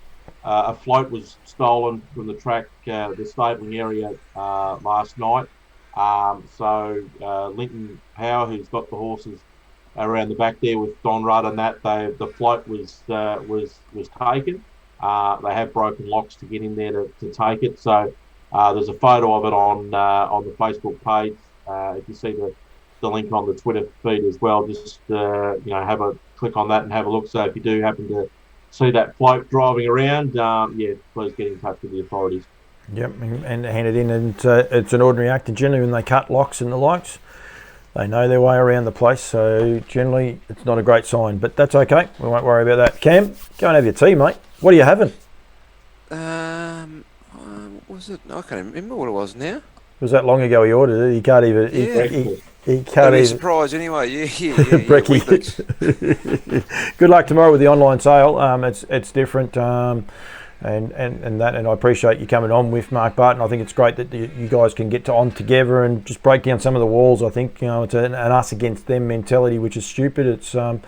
Speaker 2: float was stolen from the track, the stabling area last night. So Linton Power, who's got the horses around the back there with Don Rudd and that, the float was taken. They have broken locks to get in there to take it. So there's a photo of it on the Facebook page. If you see the link on the Twitter feed as well, just have a click on that and have a look. So if you do happen to see that float driving around, please get in touch with the authorities.
Speaker 1: Yep, and hand it in. And it's an ordinary act. And generally when they cut locks and the likes, they know their way around the place, so generally it's not a great sign, but that's okay. We won't worry about that. Cam, go and have your tea, mate. What are you having?
Speaker 3: What was it? I can't remember what it was now.
Speaker 1: It was that long ago he ordered it. He can't even. He can't even.
Speaker 3: Surprise anyway. Yeah.
Speaker 1: Brecky. Good luck tomorrow with the online sale. It's different. And I appreciate you coming on with Mark Barton. I think it's great that you guys can get on together and just break down some of the walls. I think it's an us against them mentality, which is stupid. It's about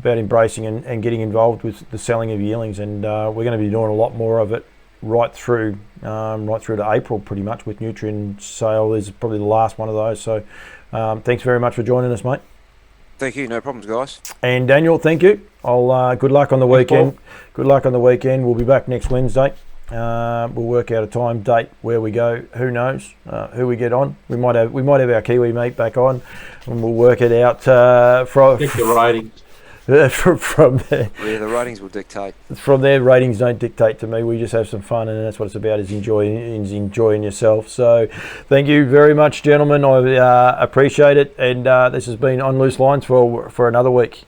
Speaker 1: embracing and getting involved with the selling of yearlings, and we're going to be doing a lot more of it right through to April, pretty much, with Nutrien sale is probably the last one of those. So thanks very much for joining us, mate.
Speaker 3: Thank you. No problems, guys.
Speaker 1: And Daniel, thank you. Good luck on the weekend. Good luck on the weekend. We'll be back next Wednesday. We'll work out a time, date, where we go. Who knows who we get on? We might have our Kiwi mate back on, and we'll work it out from
Speaker 2: the ratings.
Speaker 1: From there.
Speaker 3: Yeah, the ratings will dictate.
Speaker 1: From there, ratings don't dictate to me. We just have some fun, and that's what it's about: is enjoying yourself. So, thank you very much, gentlemen. I appreciate it, and this has been On Loose Lines for another week.